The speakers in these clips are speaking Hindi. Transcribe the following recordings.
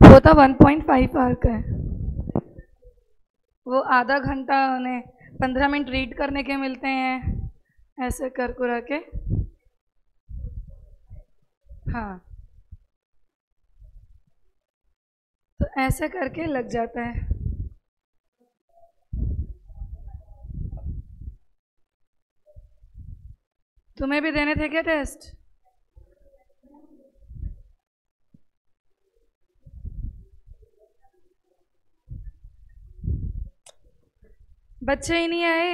वो तो 1.5 आवर का है। वो आधा घंटा उन्हें 15 मिनट रीड करने के मिलते हैं, ऐसे कर कुरा के। हाँ, तो ऐसे करके लग जाता है। तुम्हें भी देने थे क्या टेस्ट? बच्चे ही नहीं आए।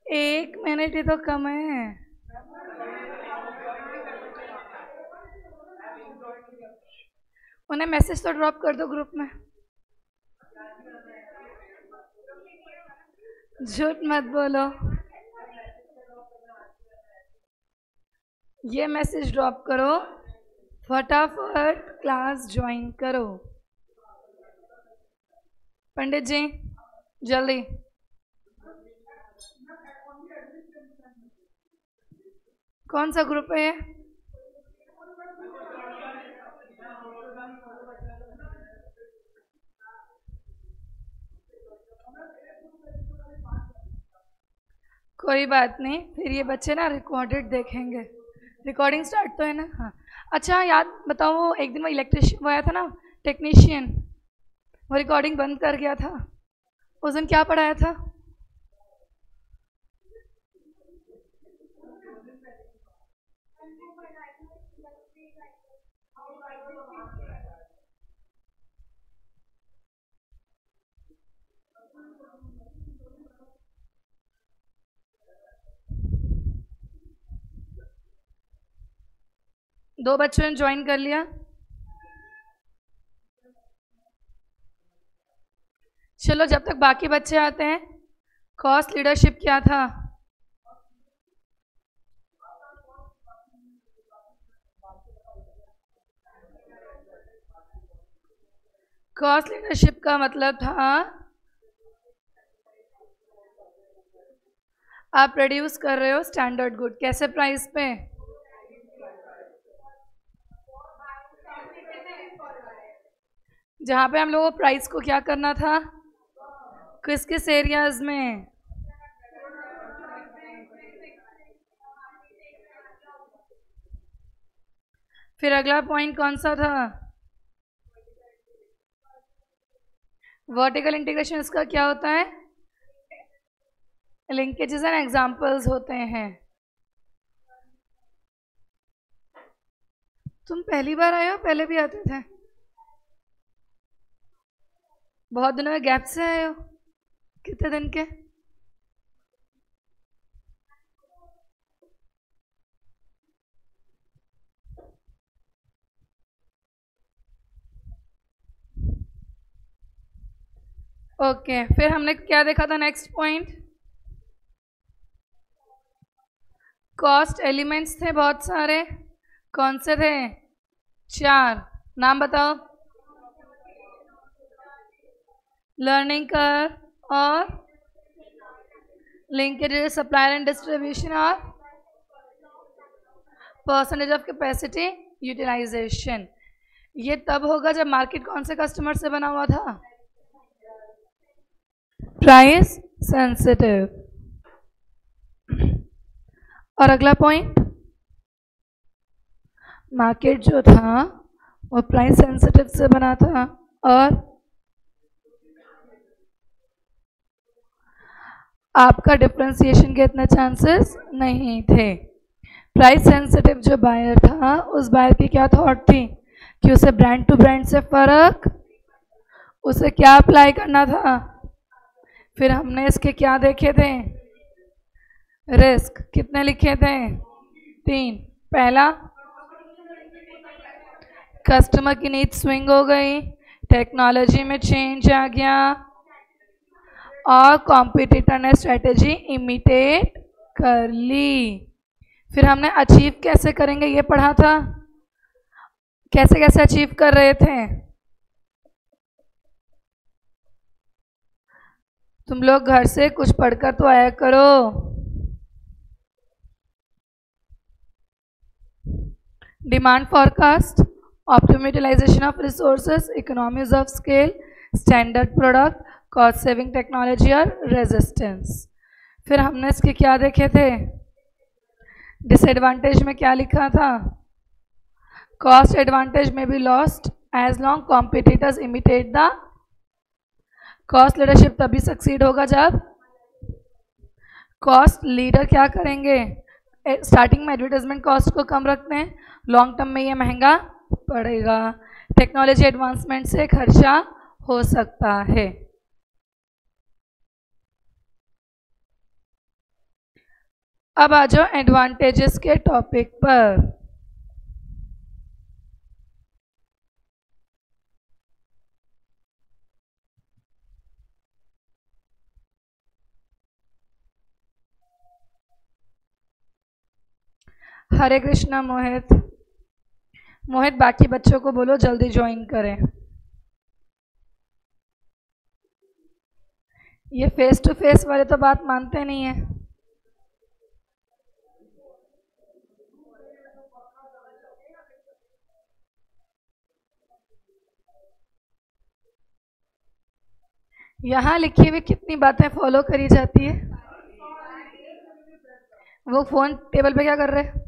एक मिनट ही तो कम है। उन्हें मैसेज तो ड्रॉप कर दो ग्रुप में। झूठ मत बोलो। ये मैसेज ड्रॉप करो, फटाफट क्लास ज्वाइन करो। पंडित जी जल्दी। कौन सा ग्रुप है ये? कोई बात नहीं, फिर ये बच्चे ना रिकॉर्डेड देखेंगे। रिकॉर्डिंग स्टार्ट तो है ना? हाँ। अच्छा याद बताओ, वो एक दिन वो इलेक्ट्रिशियन वो आया था ना, टेक्नीशियन, वो रिकॉर्डिंग बंद कर गया था। उस दिन क्या पढ़ाया था? दो बच्चों ने ज्वाइन कर लिया। चलो जब तक बाकी बच्चे आते हैं, कॉस्ट लीडरशिप क्या था? कॉस्ट लीडरशिप का मतलब था आप प्रोड्यूस कर रहे हो स्टैंडर्ड गुड, कैसे प्राइस पे? जहाँ पे हम लोगों को प्राइस को क्या करना था, किस किस एरियाज में? फिर अगला पॉइंट कौन सा था? वर्टिकल इंटीग्रेशन इसका क्या होता है? लिंकेजेस एंड एग्जांपल्स होते हैं। तुम पहली बार आए हो, पहले भी आते थे? बहुत दिनों में गैप से आए हो? कितने दिन के? ओके, फिर हमने क्या देखा था नेक्स्ट पॉइंट? कॉस्ट एलिमेंट्स थे बहुत सारे। कौन से थे? 4। नाम बताओ। लर्निंग कर्व और लिंकेज, सप्लायर एंड डिस्ट्रीब्यूशन और परसेंटेज ऑफ कैपेसिटी यूटिलाइजेशन। ये तब होगा जब मार्केट कौन से कस्टमर से बना हुआ था? Price sensitive. और अगला पॉइंट, मार्केट जो था वो प्राइस सेंसिटिव से बना था और आपका डिफरेंशिएशन के इतने चांसेस नहीं थे। प्राइस सेंसिटिव जो बायर था, उस बायर की क्या थॉट थी कि उसे ब्रांड टू ब्रांड से फर्क, उसे क्या अप्लाई करना था? फिर हमने इसके क्या देखे थे? रिस्क कितने लिखे थे? 3। पहला, कस्टमर की नीड स्विंग हो गई, टेक्नोलॉजी में चेंज आ गया और कॉम्पिटिटर ने स्ट्रेटेजी इमिटेट कर ली। फिर हमने अचीव कैसे करेंगे ये पढ़ा था, कैसे कैसे अचीव कर रहे थे। तुम लोग घर से कुछ पढ़कर तो आया करो। Demand forecast, optimum utilisation of resources, economies of scale, standard product, cost saving technology और रेजिस्टेंस। फिर हमने इसके क्या देखे थे, डिसएडवांटेज में क्या लिखा था, कॉस्ट एडवांटेज में be lost as long competitors imitate the cost leadership. तभी सक्सीड होगा जब कॉस्ट लीडर क्या करेंगे, स्टार्टिंग में एडवर्टाइजमेंट कॉस्ट को कम रखते हैं, लॉन्ग टर्म में ये महंगा पड़ेगा। टेक्नोलॉजी एडवांसमेंट से खर्चा हो सकता है। अब आ जाओ एडवांटेजेस के टॉपिक पर। हरे कृष्णा मोहित। मोहित बाकी बच्चों को बोलो जल्दी ज्वाइन करें। ये फेस टू फेस वाले तो बात मानते नहीं है। यहाँ लिखी हुई कितनी बातें फॉलो करी जाती है। वो फोन टेबल पे क्या कर रहे हैं?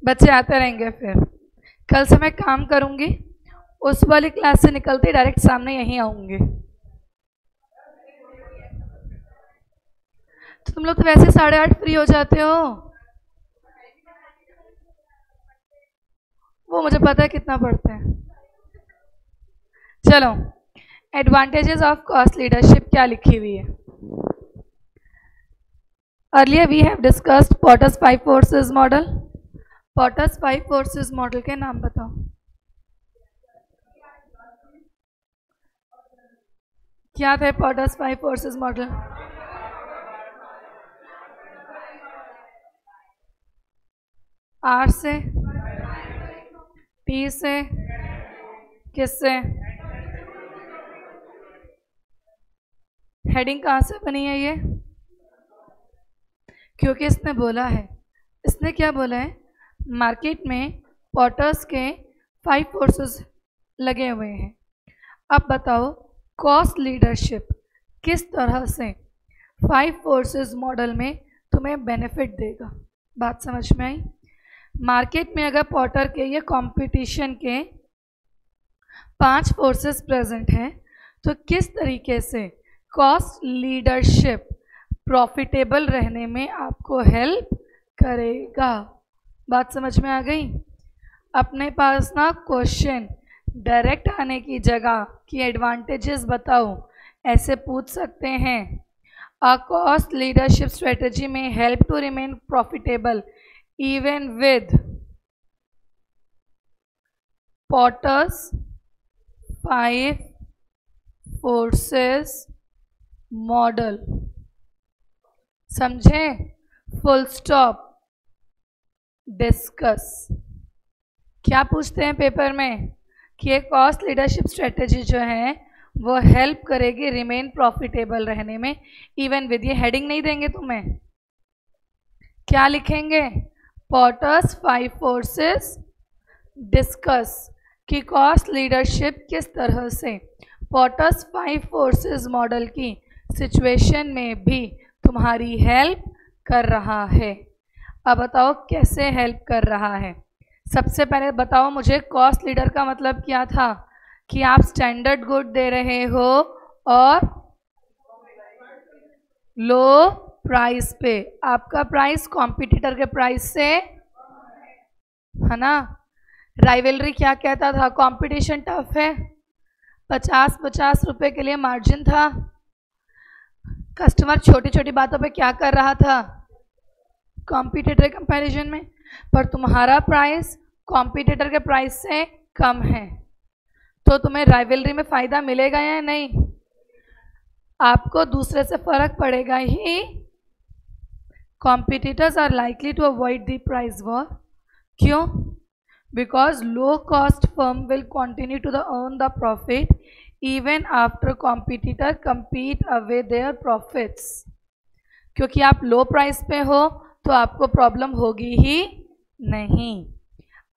बच्चे आते रहेंगे। फिर कल से मैं काम करूंगी, उस वाली क्लास से निकलते डायरेक्ट सामने यहीं आऊंगी। तो तुम लोग तो वैसे 8:30 फ्री हो जाते हो, वो मुझे पता है कितना पढ़ते हैं। चलो, एडवांटेजेस ऑफ कॉस्ट लीडरशिप क्या लिखी हुई है। Earlier we have discussed Porter's 5 forces model. Porter's 5 forces model के नाम बताओ। क्या थे पॉटर्स 5 फोर्सेस मॉडल? आर से, टी से, किससे? हेडिंग कहाँ से बनी है ये? क्योंकि इसने बोला है, इसने क्या बोला है, मार्केट में पॉटर्स के 5 फोर्सेस लगे हुए हैं। अब बताओ कॉस्ट लीडरशिप किस तरह से 5 फोर्सेस मॉडल में तुम्हें बेनिफिट देगा। बात समझ में आई? मार्केट में अगर पॉटर के ये कंपटीशन के 5 फोर्सेस प्रेजेंट हैं, तो किस तरीके से कॉस्ट लीडरशिप प्रॉफिटेबल रहने में आपको हेल्प करेगा। बात समझ में आ गई? अपने पास ना क्वेश्चन डायरेक्ट आने की जगह कि एडवांटेजेस बताओ, ऐसे पूछ सकते हैं। अ कॉस्ट लीडरशिप स्ट्रेटजी में help to remain profitable even with Porter's 5 forces model. समझे? Full stop. डिस्कस। क्या पूछते हैं पेपर में कि एक कॉस्ट लीडरशिप स्ट्रेटेजी जो है वो हेल्प करेगी रिमेन प्रॉफिटेबल रहने में इवन विद, ये हेडिंग नहीं देंगे तुम्हें, क्या लिखेंगे? पॉटर्स 5 फोर्सेस डिस्कस कि कॉस्ट लीडरशिप किस तरह से पॉटर्स 5 फोर्सेस मॉडल की सिचुएशन में भी तुम्हारी हेल्प कर रहा है। अब बताओ कैसे हेल्प कर रहा है। सबसे पहले बताओ मुझे कॉस्ट लीडर का मतलब क्या था, कि आप स्टैंडर्ड गुड दे रहे हो और लो प्राइस पे, आपका प्राइस कॉम्पिटिटर के प्राइस से है ना। राइवलरी क्या कहता था? कंपटीशन टफ है, 50-50 रुपए के लिए मार्जिन था, कस्टमर छोटी छोटी बातों पे क्या कर रहा था? कॉम्पिटिटर कंपैरिजन में, पर तुम्हारा प्राइस कॉम्पिटिटर के प्राइस से कम है, तो तुम्हें राइवलरी में फ़ायदा मिलेगा या नहीं? आपको दूसरे से फर्क पड़ेगा ही। Competitors are likely to avoid the price war. क्यों? Because low cost firm will continue to earn the profit even after competitor compete away their profits. क्योंकि आप लो प्राइस पे हो तो आपको प्रॉब्लम होगी ही नहीं।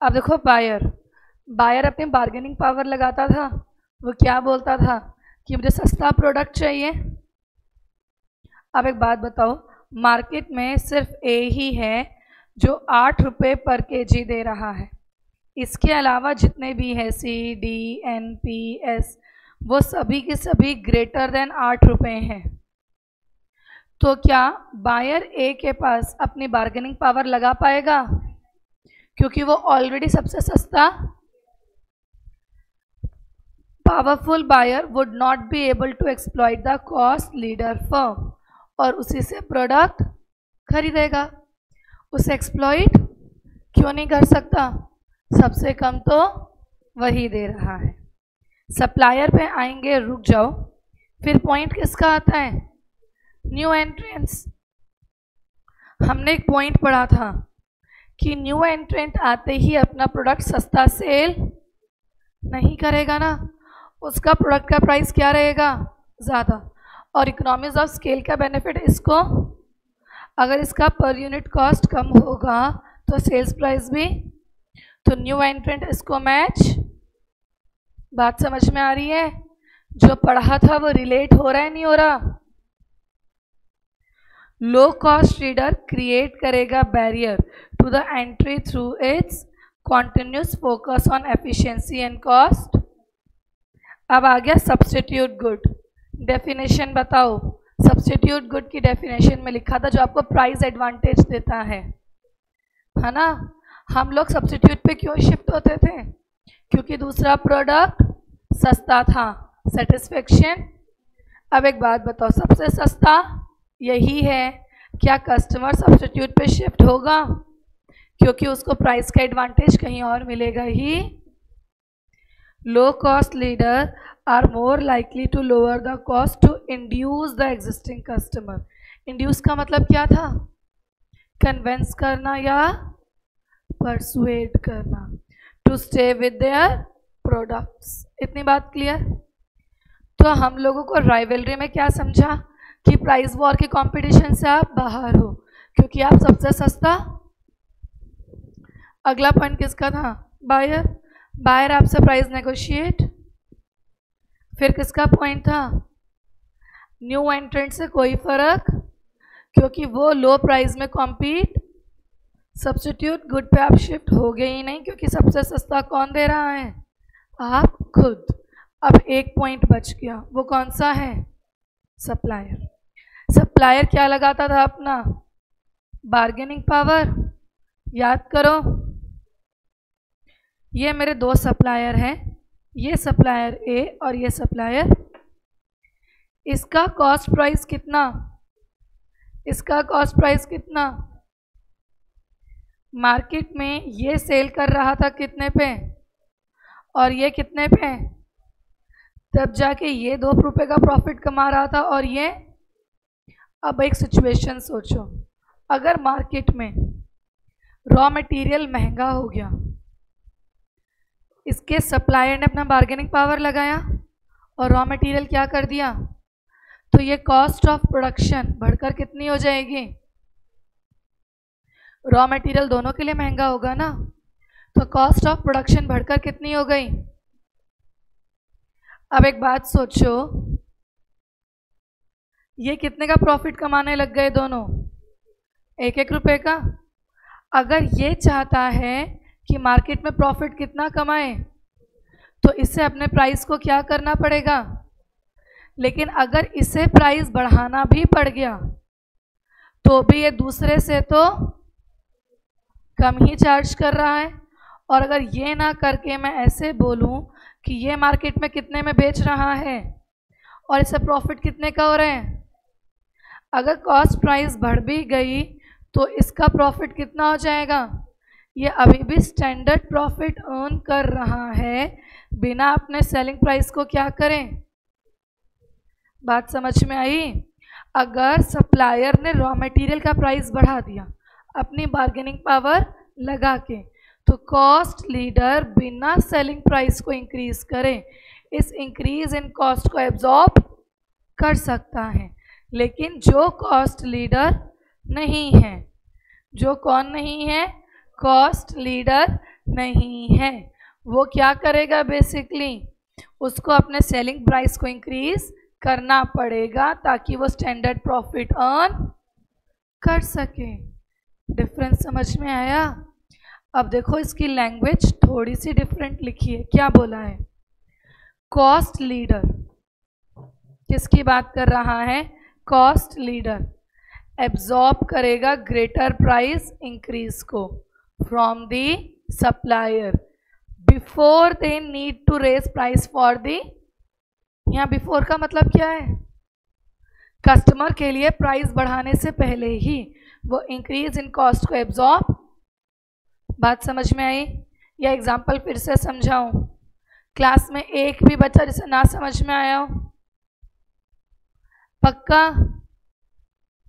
अब देखो बायर अपनी बार्गेनिंग पावर लगाता था। वो क्या बोलता था? कि मुझे सस्ता प्रोडक्ट चाहिए। अब एक बात बताओ, मार्केट में सिर्फ ए ही है जो 8 रुपये पर केजी दे रहा है। इसके अलावा जितने भी है C D N P S, वो सभी के सभी ग्रेटर देन 8 रुपये हैं। तो क्या बायर ए के पास अपनी बार्गेनिंग पावर लगा पाएगा? क्योंकि वो ऑलरेडी सबसे सस्ता। Powerful buyer would not be able to exploit the cost leader firm, और उसी से प्रोडक्ट खरीदेगा। उसे एक्सप्लॉइट क्यों नहीं कर सकता? सबसे कम तो वही दे रहा है। सप्लायर पे आएंगे, रुक जाओ। फिर पॉइंट किसका आता है? New entrants. हमने एक पॉइंट पढ़ा था कि न्यू एंट्रेंट आते ही अपना प्रोडक्ट सस्ता सेल नहीं करेगा ना, उसका प्रोडक्ट का प्राइस क्या रहेगा? ज़्यादा। और इकोनॉमीज ऑफ स्केल का बेनिफिट इसको, अगर इसका पर यूनिट कॉस्ट कम होगा तो सेल्स प्राइस भी, तो न्यू एंट्रेंट इसको मैच। बात समझ में आ रही है? जो पढ़ा था वो रिलेट हो रहा है, नहीं हो रहा? लो कॉस्ट रीडर क्रिएट करेगा barrier to the entry through its continuous focus on efficiency and cost. अब आ गया सब्स्टिट्यूट गुड। डेफिनेशन बताओ। सब्स्टिट्यूट गुड की डेफिनेशन में लिखा था जो आपको प्राइस एडवांटेज देता है ना। हम लोग सब्स्टिट्यूट पे क्यों शिफ्ट होते थे? क्योंकि दूसरा प्रोडक्ट सस्ता था, सेटिस्फेक्शन। अब एक बात बताओ, सबसे सस्ता यही है, क्या कस्टमर सब्स्टिट्यूट पे शिफ्ट होगा? क्योंकि उसको प्राइस का एडवांटेज कहीं और मिलेगा ही। Low cost leader are more likely to lower the cost to induce the existing customer. Induce का मतलब क्या था? कन्विंस करना या परसुएड करना, to stay with their products. इतनी बात क्लियर? तो हम लोगों को राइवलरी में क्या समझा? कि प्राइस वॉर के कंपटीशन से आप बाहर हो क्योंकि आप सबसे सस्ता। अगला पॉइंट किसका था? बायर आपसे प्राइस नेगोशिएट। फिर किसका पॉइंट था? न्यू एंट्रेंट से कोई फर्क, क्योंकि वो लो प्राइस में कॉम्पीट। सब्स्टिट्यूट गुड पे आप शिफ्ट हो गए ही नहीं, क्योंकि सबसे सस्ता कौन दे रहा है? आप खुद। अब एक पॉइंट बच गया, वो कौन सा है? सप्लायर। सप्लायर क्या लगाता था अपना? Bargaining power. याद करो, ये मेरे दो सप्लायर हैं, ये सप्लायर ए और ये सप्लायर। इसका कॉस्ट प्राइस कितना? इसका कॉस्ट प्राइस कितना? मार्केट में ये सेल कर रहा था कितने पे और ये कितने पे? तब जाके ये 2 रुपये का प्रॉफिट कमा रहा था और ये। अब एक सिचुएशन सोचो, अगर मार्केट में रॉ मटेरियल महंगा हो गया, इसके सप्लायर ने अपना बार्गेनिंग पावर लगाया और रॉ मटेरियल क्या कर दिया, तो ये कॉस्ट ऑफ प्रोडक्शन बढ़कर कितनी हो जाएगी? रॉ मटेरियल दोनों के लिए महंगा होगा ना, तो कॉस्ट ऑफ प्रोडक्शन बढ़कर कितनी हो गई? अब एक बात सोचो, ये कितने का प्रॉफिट कमाने लग गए दोनों? 1-1 रुपये का। अगर ये चाहता है कि मार्केट में प्रॉफिट कितना कमाए, तो इसे अपने प्राइस को क्या करना पड़ेगा? लेकिन अगर इसे प्राइस बढ़ाना भी पड़ गया तो भी ये दूसरे से तो कम ही चार्ज कर रहा है, और अगर ये ना करके मैं ऐसे बोलूं कि ये मार्केट में कितने में बेच रहा है और इससे प्रॉफिट कितने का हो रहे हैं, अगर कॉस्ट प्राइस बढ़ भी गई तो इसका प्रॉफिट कितना हो जाएगा, ये अभी भी स्टैंडर्ड प्रॉफिट अर्न कर रहा है बिना अपने सेलिंग प्राइस को क्या करें। बात समझ में आई। अगर सप्लायर ने रॉ मटेरियल का प्राइस बढ़ा दिया अपनी बार्गेनिंग पावर लगा के, तो कॉस्ट लीडर बिना सेलिंग प्राइस को इंक्रीज करे इस इंक्रीज इन कॉस्ट को एब्जॉर्ब कर सकता है। लेकिन जो कॉस्ट लीडर नहीं है, जो कौन नहीं है, कॉस्ट लीडर नहीं है, वो क्या करेगा, बेसिकली उसको अपने सेलिंग प्राइस को इंक्रीज करना पड़ेगा ताकि वो स्टैंडर्ड प्रॉफिट अर्न कर सके। डिफरेंस समझ में आया। अब देखो इसकी लैंग्वेज थोड़ी सी डिफरेंट लिखी है। क्या बोला है, कॉस्ट लीडर किसकी बात कर रहा है, कॉस्ट लीडर एब्जॉर्ब करेगा ग्रेटर प्राइस इंक्रीज को from the supplier before they need to raise price for the, यहाँ बिफोर का मतलब क्या है, कस्टमर के लिए प्राइस बढ़ाने से पहले ही वो इंक्रीज इन कॉस्ट को एब्जॉर्ब। बात समझ में आई। या एग्जांपल फिर से समझाऊं, क्लास में एक भी बच्चा जिसे ना समझ में आया हो, पक्का।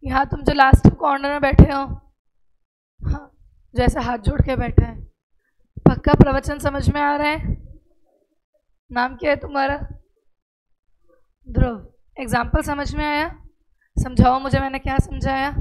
यहाँ तुम जो लास्ट कॉर्नर में बैठे हो, हाँ, जैसे हाथ जोड़ के बैठे हैं, पक्का प्रवचन समझ में आ रहा है। नाम क्या है तुम्हारा, ध्रुव। एग्जाम्पल समझ में आया, समझाओ मुझे मैंने क्या समझाया।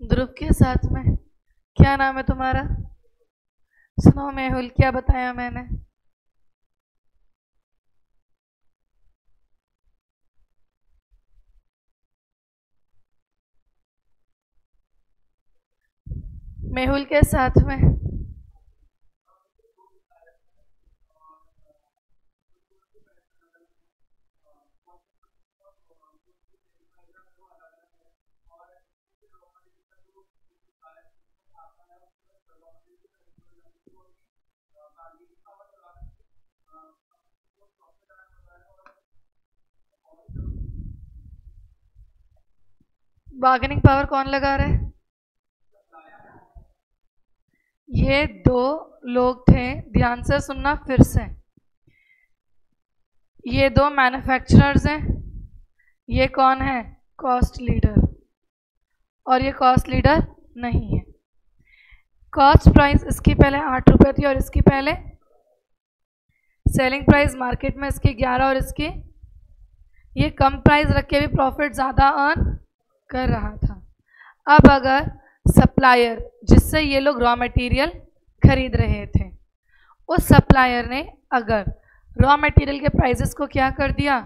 ध्रुव के साथ में, क्या नाम है तुम्हारा, सुनो मेहुल क्या बताया मैंने। मेहुल के साथ में बार्गेनिंग पावर कौन लगा रहा है, ये दो लोग थे, ध्यान से सुनना फिर से। ये दो मैन्युफैक्चरर्स हैं, ये कौन है, कॉस्ट लीडर, और ये कॉस्ट लीडर नहीं है। कॉस्ट प्राइस इसकी पहले 8 रुपये थी और इसकी पहले, सेलिंग प्राइस मार्केट में इसकी 11 और इसकी, ये कम प्राइस रख के भी प्रॉफिट ज़्यादा अर्न कर रहा था। अब अगर सप्लायर जिससे ये लोग रॉ मटेरियल खरीद रहे थे, उस सप्लायर ने अगर रॉ मटेरियल के प्राइसेस को क्या कर दिया,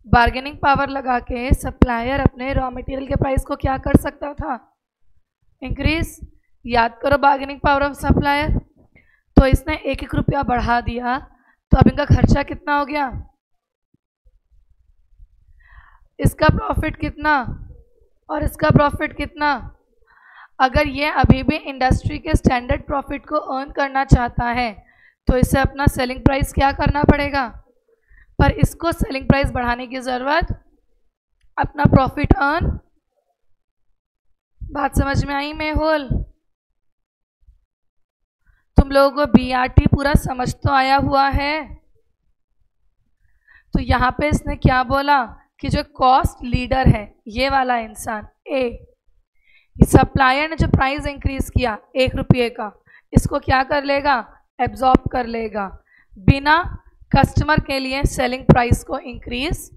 बार्गेनिंग पावर लगा के सप्लायर अपने रॉ मटेरियल के प्राइस को क्या कर सकता था, इंक्रीज। याद करो बार्गेनिंग पावर ऑफ सप्लायर। तो इसने 1-1 रुपया बढ़ा दिया, तो अब इनका खर्चा कितना हो गया, इसका प्रॉफिट कितना और इसका प्रॉफिट कितना। अगर ये अभी भी इंडस्ट्री के स्टैंडर्ड प्रॉफिट को अर्न करना चाहता है तो इसे अपना सेलिंग प्राइस क्या करना पड़ेगा, पर इसको सेलिंग प्राइस बढ़ाने की ज़रूरत, अपना प्रॉफिट अर्न। बात समझ में आई मेहुल, तुम लोगों को बीआरटी पूरा समझ तो आया हुआ है। तो यहाँ पे इसने क्या बोला कि जो कॉस्ट लीडर है, ये वाला इंसान ए, सप्लायर ने जो प्राइस इंक्रीज किया 1 रुपये का, इसको क्या कर लेगा, एब्जॉर्ब कर लेगा। बिना कस्टमर के लिए सेलिंग प्राइस को इंक्रीज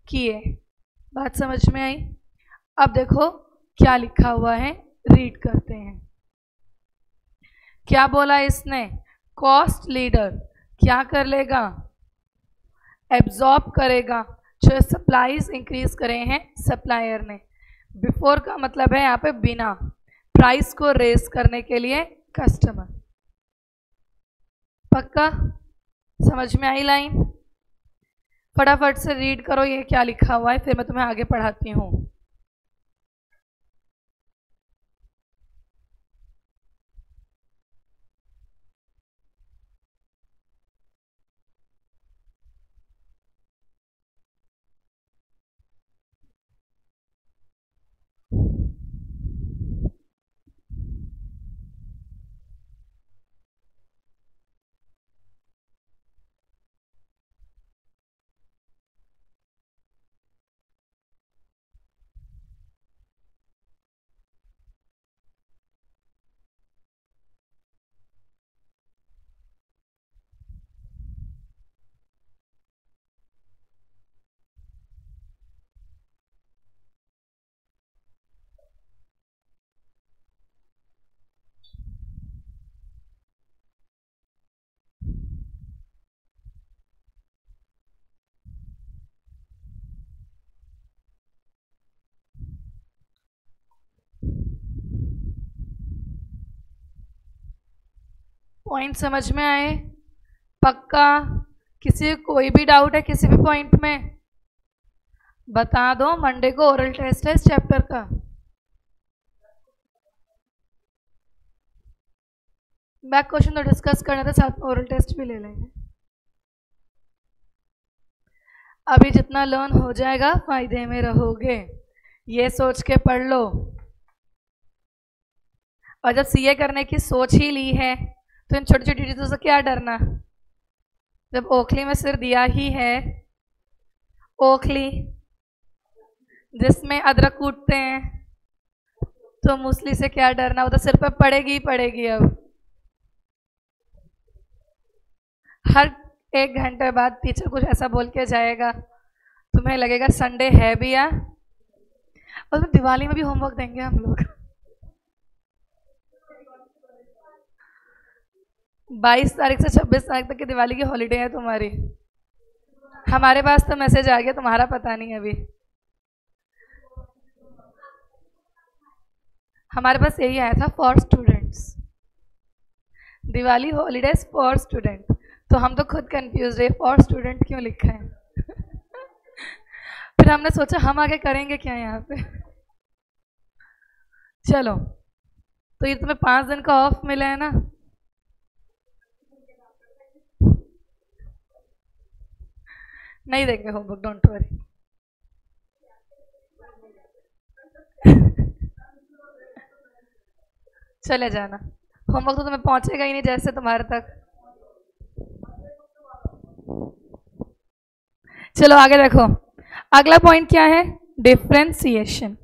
किए। बात समझ में आई? अब देखो क्या लिखा हुआ है, रीड करते हैं। क्या बोला इसने? कॉस्ट लीडर क्या कर लेगा? एब्जॉर्ब करेगा जो सप्लाईज इंक्रीज करे हैं सप्लायर ने। बिफोर का मतलब है यहाँ पे बिना, प्राइस को रेस करने के लिए कस्टमर। पक्का समझ में आई लाइन? फटाफट से रीड करो ये क्या लिखा हुआ है, फिर मैं तुम्हें आगे पढ़ाती हूँ। पॉइंट समझ में आए? पक्का? किसी को कोई भी डाउट है किसी भी पॉइंट में? बता दो। मंडे को ओरल टेस्ट है इस चैप्टर का। बैक क्वेश्चन तो डिस्कस करना था, साथ में ओरल टेस्ट भी ले लेंगे। अभी जितना लर्न हो जाएगा फायदे में रहोगे, ये सोच के पढ़ लो। और जब सीए करने की सोच ही ली है तो इन छोटी छोटी चीज़ों से क्या डरना? जब ओखली में सिर दिया ही है, ओखली जिसमें अदरक कूटते हैं, तो मूसली से क्या डरना? वो तो सिर पर पड़ेगी ही पड़ेगी। अब हर 1 घंटे बाद टीचर कुछ ऐसा बोल के जाएगा, तुम्हें लगेगा संडे है भी या। और तो दिवाली में भी होमवर्क देंगे हम लोग। 22 तारीख से 26 तारीख तक की दिवाली की हॉलीडे है तुम्हारी। हमारे पास तो मैसेज आ गया, तुम्हारा पता नहीं अभी। हमारे पास यही आया था, for students, Diwali holidays for student. तो हम तो खुद कंफ्यूज रहे, फॉर स्टूडेंट क्यों लिखा है। फिर हमने सोचा हम आगे करेंगे क्या यहाँ पे। चलो, तो ये तुम्हें 5 दिन का ऑफ मिला है ना। नहीं देंगे होमवर्क, डोंट वरी। चले जाना, होमवर्क तो तुम्हें पहुंचेगा ही नहीं जैसे तुम्हारे तक। चलो आगे देखो, अगला पॉइंट क्या है? Differentiation.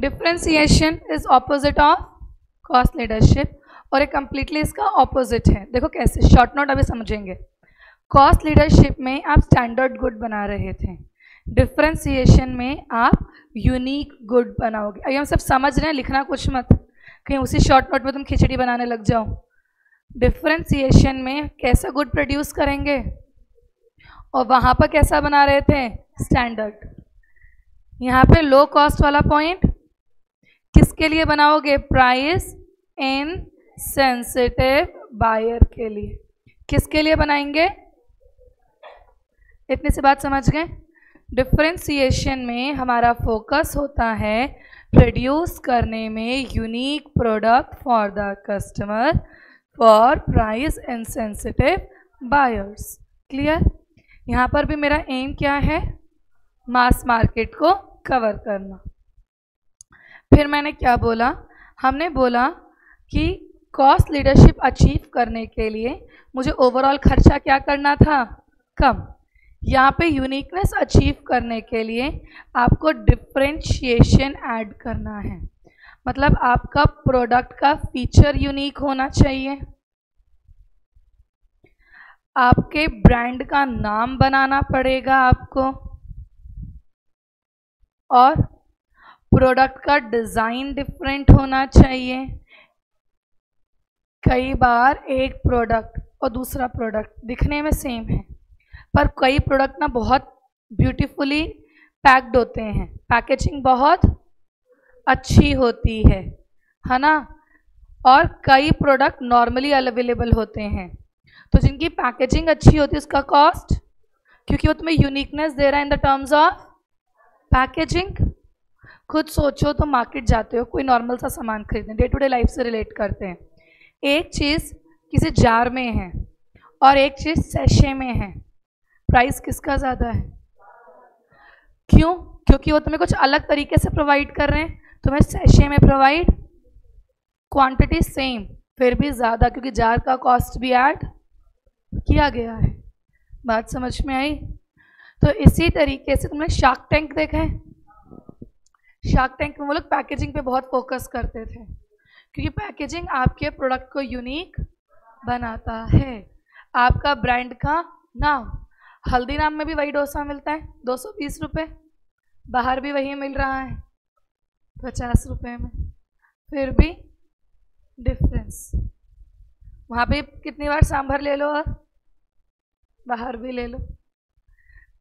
Differentiation is opposite of cost leadership, और ये कंप्लीटली इसका ऑपोजिट है। देखो कैसे, शॉर्ट नोट अभी समझेंगे। कॉस्ट लीडरशिप में आप स्टैंडर्ड गुड बना रहे थे, डिफ्रेंसिएशन में आप यूनिक गुड बनाओगे। अभी हम सब समझ रहे हैं, लिखना कुछ मत, कहीं उसी शॉर्ट नोट में तुम खिचड़ी बनाने लग जाओ। डिफ्रेंसिएशन में कैसा गुड प्रोड्यूस करेंगे, और वहां पर कैसा बना रहे थे? स्टैंडर्ड। यहाँ पे लो कॉस्ट वाला पॉइंट किसके लिए बनाओगे? प्राइस इनसेंसिटिव बायर के लिए। किसके लिए बनाएंगे? इतनी सी बात समझ गए? डिफ्रेंसिएशन में हमारा फोकस होता है प्रोड्यूस करने में unique product for the customer for price insensitive buyers. Clear? यहाँ पर भी मेरा एम क्या है? मास मार्केट को कवर करना। फिर मैंने क्या बोला? हमने बोला कि कॉस्ट लीडरशिप अचीव करने के लिए मुझे ओवरऑल खर्चा क्या करना था? कम। यहाँ पे यूनिकनेस अचीव करने के लिए आपको डिफ्रेंशिएशन ऐड करना है, मतलब आपका प्रोडक्ट का फीचर यूनिक होना चाहिए। आपके ब्रांड का नाम बनाना पड़ेगा आपको, और प्रोडक्ट का डिज़ाइन डिफरेंट होना चाहिए। कई बार एक प्रोडक्ट और दूसरा प्रोडक्ट दिखने में सेम है, पर कई प्रोडक्ट ना बहुत ब्यूटीफुली पैक्ड होते हैं, पैकेजिंग बहुत अच्छी होती है ना, और कई प्रोडक्ट नॉर्मली अवेलेबल होते हैं। तो जिनकी पैकेजिंग अच्छी होती है उसका कॉस्ट, क्योंकि वो तुम्हें यूनिकनेस दे रहा है in the terms of packaging. खुद सोचो, तो मार्केट जाते हो, कोई नॉर्मल सा सामान खरीदने, डे टू डे लाइफ से रिलेट करते हैं, एक चीज़ किसी जार में है और एक चीज़ सैशे में है, प्राइस किसका ज़्यादा है? क्यों? क्योंकि वो तुम्हें कुछ अलग तरीके से प्रोवाइड कर रहे हैं, तुम्हें सैशे में प्रोवाइड क्वांटिटी सेम फिर भी ज़्यादा, क्योंकि जार का कॉस्ट भी ऐड किया गया है। बात समझ में आई? तो इसी तरीके से तुमने शार्क टैंक देखा है? शार्क टैंक में वो लोग पैकेजिंग पे बहुत फोकस करते थे, क्योंकि पैकेजिंग आपके प्रोडक्ट को यूनिक बनाता है। आपका ब्रांड का नाम, हल्दीराम में भी वही डोसा मिलता है 220 रुपये, बाहर भी वही मिल रहा है 50 रुपये में, फिर भी डिफरेंस। वहाँ पे कितनी बार सांभर ले लो और बाहर भी ले लो,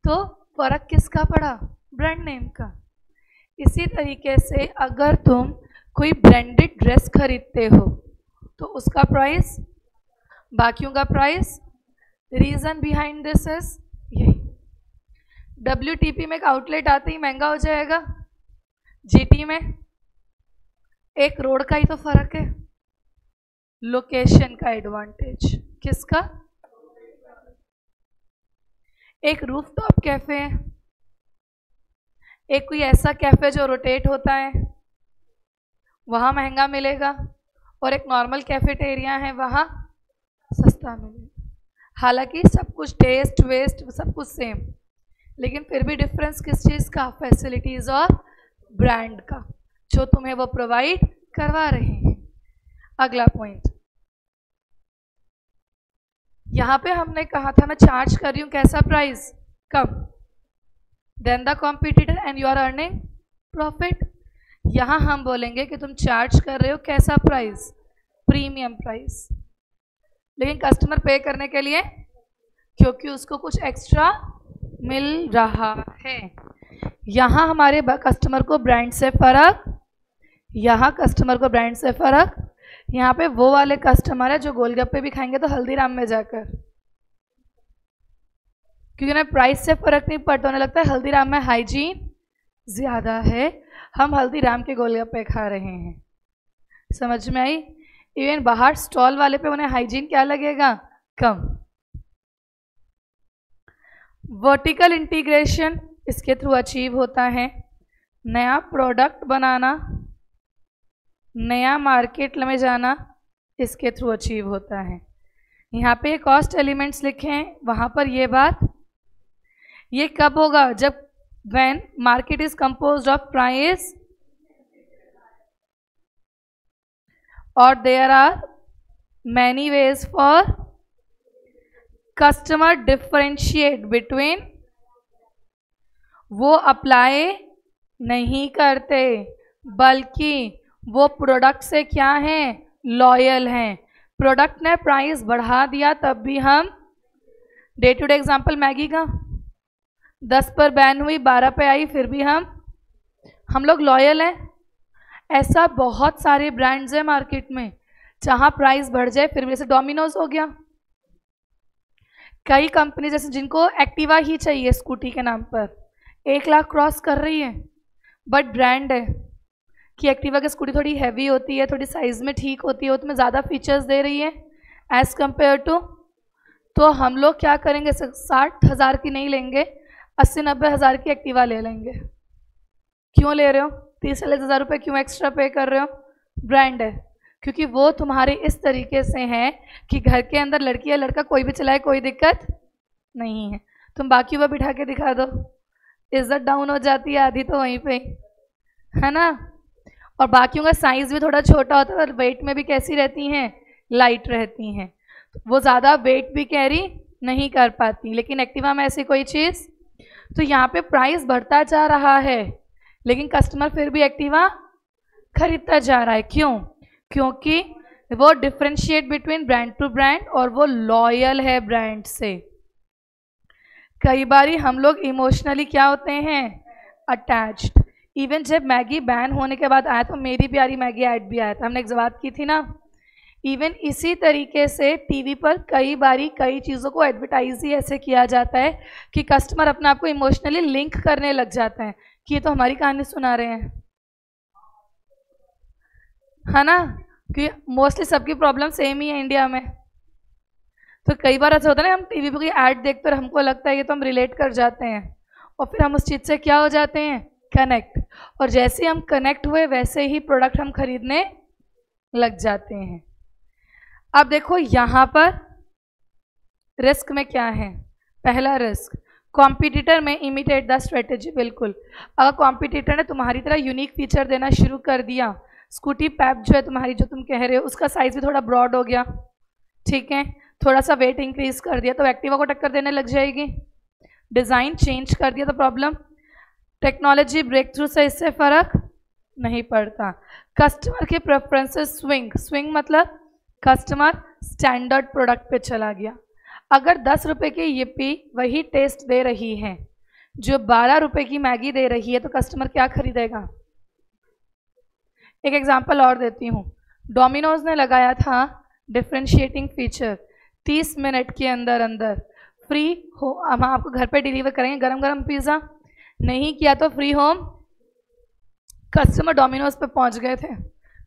तो फर्क किसका पड़ा? ब्रांड नेम का। इसी तरीके से अगर तुम कोई ब्रांडेड ड्रेस खरीदते हो तो उसका प्राइस बाकियों का price, reason behind this is यही। WTP में एक आउटलेट आते ही महंगा हो जाएगा, GT में एक रोड का ही तो फर्क है, लोकेशन का एडवांटेज किसका? एक रूफटॉप कैफे है, एक कोई ऐसा कैफे जो रोटेट होता है, वहाँ महंगा मिलेगा, और एक नॉर्मल कैफेटेरिया है, वहाँ सस्ता मिलेगा। हालांकि सब कुछ टेस्ट वेस्ट सब कुछ सेम, लेकिन फिर भी डिफरेंस किस चीज़ का? फैसिलिटीज़ और ब्रांड का, जो तुम्हें वो प्रोवाइड करवा रहे हैं। अगला पॉइंट, यहाँ पे हमने कहा था मैं चार्ज कर रही हूँ कैसा प्राइस? कम, then the competitor and you are earning profit. यहाँ हम बोलेंगे कि तुम चार्ज कर रहे हो कैसा प्राइस? प्रीमियम प्राइस, लेकिन कस्टमर पे करने के लिए, क्योंकि उसको कुछ एक्स्ट्रा मिल रहा है। यहाँ हमारे कस्टमर को ब्रांड से फ़र्क, यहाँ कस्टमर को ब्रांड से फ़र्क, यहाँ पे वो वाले कस्टमर है जो गोलगप्पे भी खाएंगे तो हल्दीराम में जाकर, क्योंकि उन्हें प्राइस से फ़र्क नहीं पड़ता, उन्हें लगता है हल्दीराम में हाइजीन ज़्यादा है, हम हल्दीराम के गोलगप्पे खा रहे हैं। समझ में आई? इवन बाहर स्टॉल वाले पे उन्हें हाइजीन क्या लगेगा? कम। वर्टिकल इंटीग्रेशन इसके थ्रू अचीव होता है। नया प्रोडक्ट बनाना, नया मार्केट में जाना, इसके थ्रू अचीव होता है। यहाँ पे कॉस्ट एलिमेंट्स लिखे हैं, वहाँ पर ये बात, ये कब होगा? जब when market is composed of price or there are many ways for customer differentiate between, वो अप्लाई नहीं करते, बल्कि वो प्रोडक्ट से क्या हैं? लॉयल हैं। प्रोडक्ट ने प्राइस बढ़ा दिया तब भी हम, day to day example Maggi का 10 पर बैन हुई 12 पे आई, फिर भी हम लोग लॉयल हैं। ऐसा बहुत सारे ब्रांड्स हैं मार्केट में जहाँ प्राइस बढ़ जाए फिर भी, जैसे डोमिनोज हो गया, कई कंपनी जैसे जिनको एक्टिवा ही चाहिए स्कूटी के नाम पर 1 लाख क्रॉस कर रही है, बट ब्रांड है कि एक्टिवा की स्कूटी थोड़ी हैवी होती है, थोड़ी साइज़ में ठीक होती है, उसमें ज़्यादा फीचर्स दे रही है एज़ कम्पेयर टू, तो हम लोग क्या करेंगे? 60,000 की नहीं लेंगे, 80-90 हज़ार की एक्टिवा ले लेंगे। क्यों ले रहे हो? 30-40 हज़ार रुपये क्यों एक्स्ट्रा पे कर रहे हो? ब्रांड है, क्योंकि वो तुम्हारे इस तरीके से है कि घर के अंदर लड़की या लड़का कोई भी चलाए कोई दिक्कत नहीं है। तुम बाकी वो बिठा के दिखा दो, इज्जत डाउन हो जाती है आधी तो वहीं पे, है ना। और बाकियों का साइज़ भी थोड़ा छोटा होता है और वेट में भी कैसी रहती हैं? लाइट रहती हैं, वो ज़्यादा वेट भी कैरी नहीं कर पाती। लेकिन एक्टिवा में ऐसी कोई चीज़, तो यहाँ पे प्राइस बढ़ता जा रहा है लेकिन कस्टमर फिर भी एक्टिवा खरीदता जा रहा है। क्यों? क्योंकि वो differentiate between brand to brand और वो लॉयल है ब्रांड से। कई बारी हम लोग इमोशनली क्या होते हैं, अटैच्ड। इवन जब मैगी बैन होने के बाद आया तो मेरी प्यारी मैगी ऐड भी आया था, हमने एक बात की थी ना। इवन इसी तरीके से टीवी पर कई बारी कई चीज़ों को एडवर्टाइज ही ऐसे किया जाता है कि कस्टमर अपने आप को इमोशनली लिंक करने लग जाते हैं कि ये तो हमारी कहानी सुना रहे हैं, है ना। कि मोस्टली सबकी प्रॉब्लम सेम ही है इंडिया में। तो कई बार ऐसा होता है ना, हम टीवी पर कोई ऐड देखते और हमको लगता है ये तो हम रिलेट कर जाते हैं और फिर हम उस चीज़ से क्या हो जाते हैं, कनेक्ट। और जैसे हम कनेक्ट हुए वैसे ही प्रोडक्ट हम खरीदने लग जाते हैं। अब देखो यहाँ पर रिस्क में क्या है। पहला रिस्क, कॉम्पिटिटर में इमिटेट द स्ट्रेटेजी। बिल्कुल, अगर कॉम्पिटिटर ने तुम्हारी तरह यूनिक फीचर देना शुरू कर दिया, स्कूटी पैप जो है तुम्हारी, जो तुम कह रहे हो, उसका साइज भी थोड़ा ब्रॉड हो गया, ठीक है, थोड़ा सा वेट इंक्रीज कर दिया तो एक्टिवा को टक्कर देने लग जाएगी। डिज़ाइन चेंज कर दिया तो प्रॉब्लम। टेक्नोलॉजी ब्रेक थ्रू से इससे फर्क नहीं पड़ता। कस्टमर के प्रेफरेंसेस स्विंग मतलब कस्टमर स्टैंडर्ड प्रोडक्ट पे चला गया। अगर 10 रुपये की yippee वही टेस्ट दे रही है जो 12 रुपये की मैगी दे रही है तो कस्टमर क्या खरीदेगा। एक एग्जांपल और देती हूँ। डोमिनोज ने लगाया था डिफ्रेंशिएटिंग फीचर, 30 मिनट के अंदर अंदर फ्री हो, हम आपको घर पे डिलीवर करेंगे गरम गरम पिज़्ज़ा। नहीं किया तो फ्री होम। कस्टमर डोमिनोज पे पहुंच गए थे,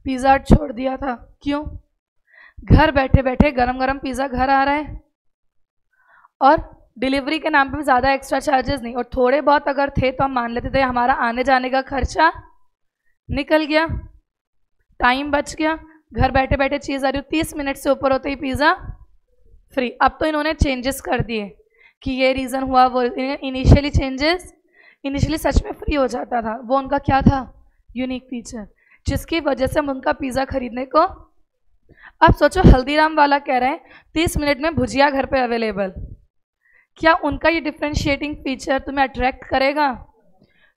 पिज़्ज़ा छोड़ दिया था। क्यों? घर बैठे बैठे गरम गरम पिज़्ज़ा घर आ रहा है और डिलीवरी के नाम पे भी ज़्यादा एक्स्ट्रा चार्जेस नहीं, और थोड़े बहुत अगर थे तो हम मान लेते थे हमारा आने जाने का खर्चा निकल गया, टाइम बच गया। घर बैठे बैठे चीज़ आ रही हो, 30 मिनट से ऊपर होते ही पिज़्ज़ा फ्री। अब तो इन्होंने चेंजेस कर दिए कि ये रीज़न हुआ वो। इनिशियली चेंजेस, इनिशियली सच में फ्री हो जाता था, वो उनका क्या था, यूनिक फीचर, जिसकी वजह से हम उनका पिज़्ज़ा खरीदने को। अब सोचो हल्दीराम वाला कह रहे हैं 30 मिनट में भुजिया घर पे अवेलेबल। क्या उनका ये डिफ्रेंशिएटिंग फीचर तुम्हें अट्रैक्ट करेगा?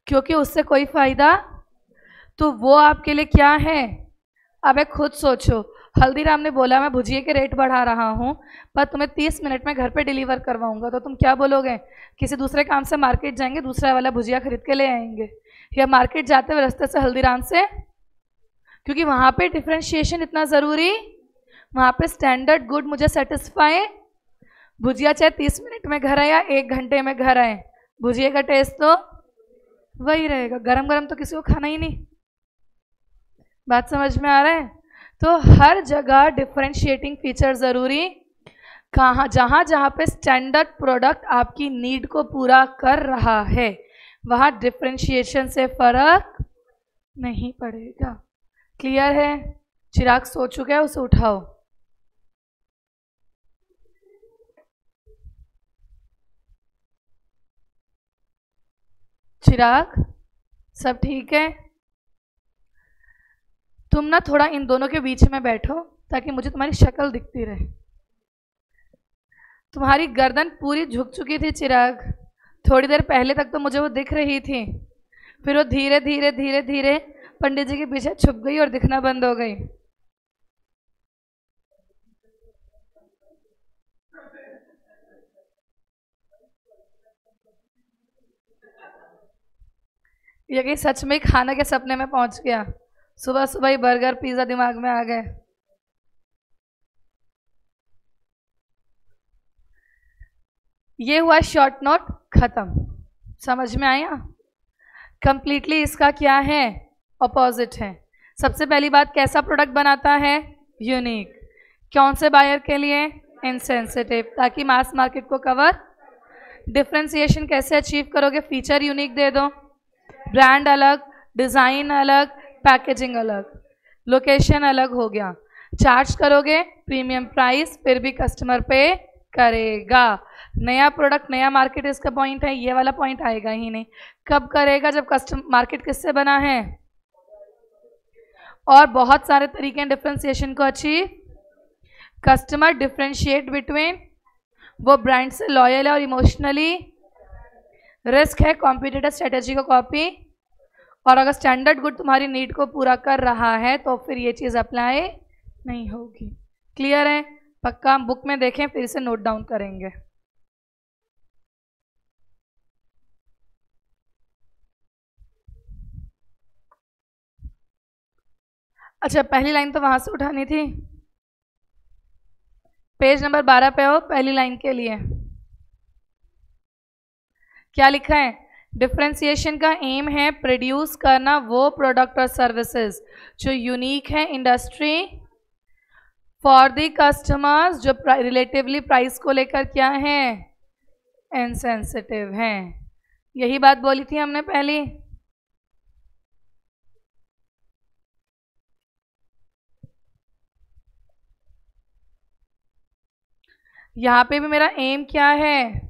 क्योंकि उससे कोई फ़ायदा, तो वो आपके लिए क्या है। अब एक खुद सोचो, हल्दीराम ने बोला मैं भुजिया के रेट बढ़ा रहा हूँ पर तुम्हें 30 मिनट में घर पे डिलीवर करवाऊंगा, तो तुम क्या बोलोगे? किसी दूसरे काम से मार्केट जाएंगे, दूसरा वाला भुजिया खरीद के ले आएंगे, या मार्केट जाते हुए रास्ते से हल्दीराम से, क्योंकि वहाँ पे डिफ्रेंशिएशन इतना ज़रूरी, वहाँ पे स्टैंडर्ड गुड मुझे सेटिस्फाई। भुजिया चाहे 30 मिनट में घर आए या 1 घंटे में घर आए, भुजिया का टेस्ट तो वही रहेगा। गरम गरम तो किसी को खाना ही नहीं। बात समझ में आ रहा है? तो हर जगह डिफरेंशिएटिंग फीचर ज़रूरी। कहाँ, जहाँ जहाँ पे स्टैंडर्ड प्रोडक्ट आपकी नीड को पूरा कर रहा है वहाँ डिफरेंशिएशन से फर्क नहीं पड़ेगा। क्लियर है? चिराग सो चुका है, उसे उठाओ। चिराग, सब ठीक है? तुम ना थोड़ा इन दोनों के बीच में बैठो ताकि मुझे तुम्हारी शक्ल दिखती रहे। तुम्हारी गर्दन पूरी झुक चुकी थी चिराग, थोड़ी देर पहले तक तो मुझे वो दिख रही थी, फिर वो धीरे धीरे धीरे धीरे पंडित जी के पीछे छुप गई और दिखना बंद हो गई। ये कि सच में खाना के सपने में पहुंच गया, सुबह सुबह ही बर्गर पिज़्ज़ा दिमाग में आ गए। ये हुआ शॉर्ट नोट खत्म। समझ में आया? कंप्लीटली इसका क्या है, अपोजिट है। सबसे पहली बात, कैसा प्रोडक्ट बनाता है, यूनिक। कौन से बायर के लिए, इनसेंसिटिव, ताकि मास मार्केट को कवर। डिफ्रेंसिएशन कैसे अचीव करोगे, फीचर यूनिक दे दो, ब्रांड अलग, डिज़ाइन अलग, पैकेजिंग अलग, लोकेशन अलग हो गया। चार्ज करोगे प्रीमियम प्राइस, फिर भी कस्टमर पे करेगा। नया प्रोडक्ट, नया मार्केट इसका पॉइंट है, ये वाला पॉइंट आएगा ही नहीं। कब करेगा? जब कस्टमर मार्केट किससे बना है। और बहुत सारे तरीके हैं डिफ्रेंसिएशन को अचीव। कस्टमर डिफ्रेंशिएट बिटवीन वो ब्रांड से लॉयल है और इमोशनली रिस्क है कॉम्पिटिटर स्ट्रेटेजी को कॉपी, और अगर स्टैंडर्ड गुड तुम्हारी नीड को पूरा कर रहा है तो फिर ये चीज़ अप्लाई नहीं होगी। क्लियर है? पक्का हम बुक में देखें फिर से नोट डाउन करेंगे। अच्छा, पहली लाइन तो वहां से उठानी थी, पेज नंबर 12 पे हो, पहली लाइन के लिए क्या लिखा है? डिफरेंशिएशन का एम है प्रोड्यूस करना वो प्रोडक्ट और सर्विसेज जो यूनिक है इंडस्ट्री फॉर द कस्टमर्स, जो रिलेटिवली प्राइस को लेकर क्या है, इनसेंसिटिव हैं। यही बात बोली थी हमने पहले। यहाँ पे भी मेरा एम क्या है?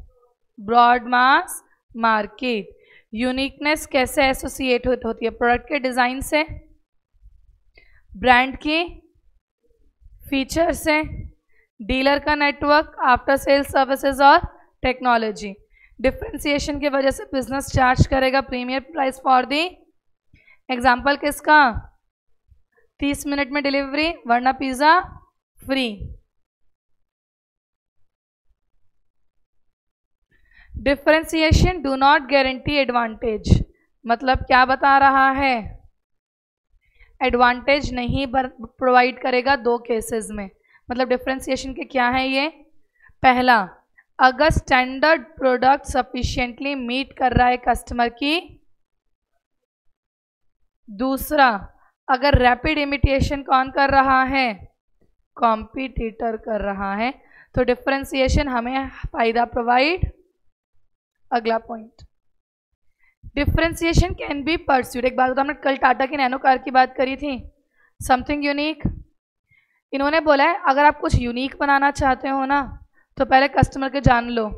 Broad mass market. यूनिकनेस कैसे एसोसिएट होती है? प्रोडक्ट के डिज़ाइन से, ब्रांड की फीचर से, डीलर का नेटवर्क, आफ्टर सेल सर्विसेज और टेक्नोलॉजी। डिफरेंशिएशन की वजह से बिजनेस चार्ज करेगा premier price for the, example किसका? 30 मिनट में डिलीवरी वरना pizza free. Differentiation do not guarantee advantage, मतलब क्या बता रहा है? एडवांटेज नहीं प्रोवाइड करेगा दो केसेस में। मतलब डिफरेंशिएशन के क्या है ये? पहला, अगर स्टैंडर्ड प्रोडक्ट सफिशिएंटली मीट कर रहा है कस्टमर की। दूसरा, अगर रैपिड इमिटेशन कौन कर रहा है? कॉम्पिटिटर कर रहा है, तो डिफरेंशिएशन हमें फायदा प्रोवाइड। अगला point, differentiation can be pursued. एक बात तो हमने कल टाटा की नैनो कार की बात करी थी, समथिंग यूनिक। इन्होंने बोला है अगर आप कुछ यूनिक बनाना चाहते हो ना तो पहले कस्टमर के जान लो,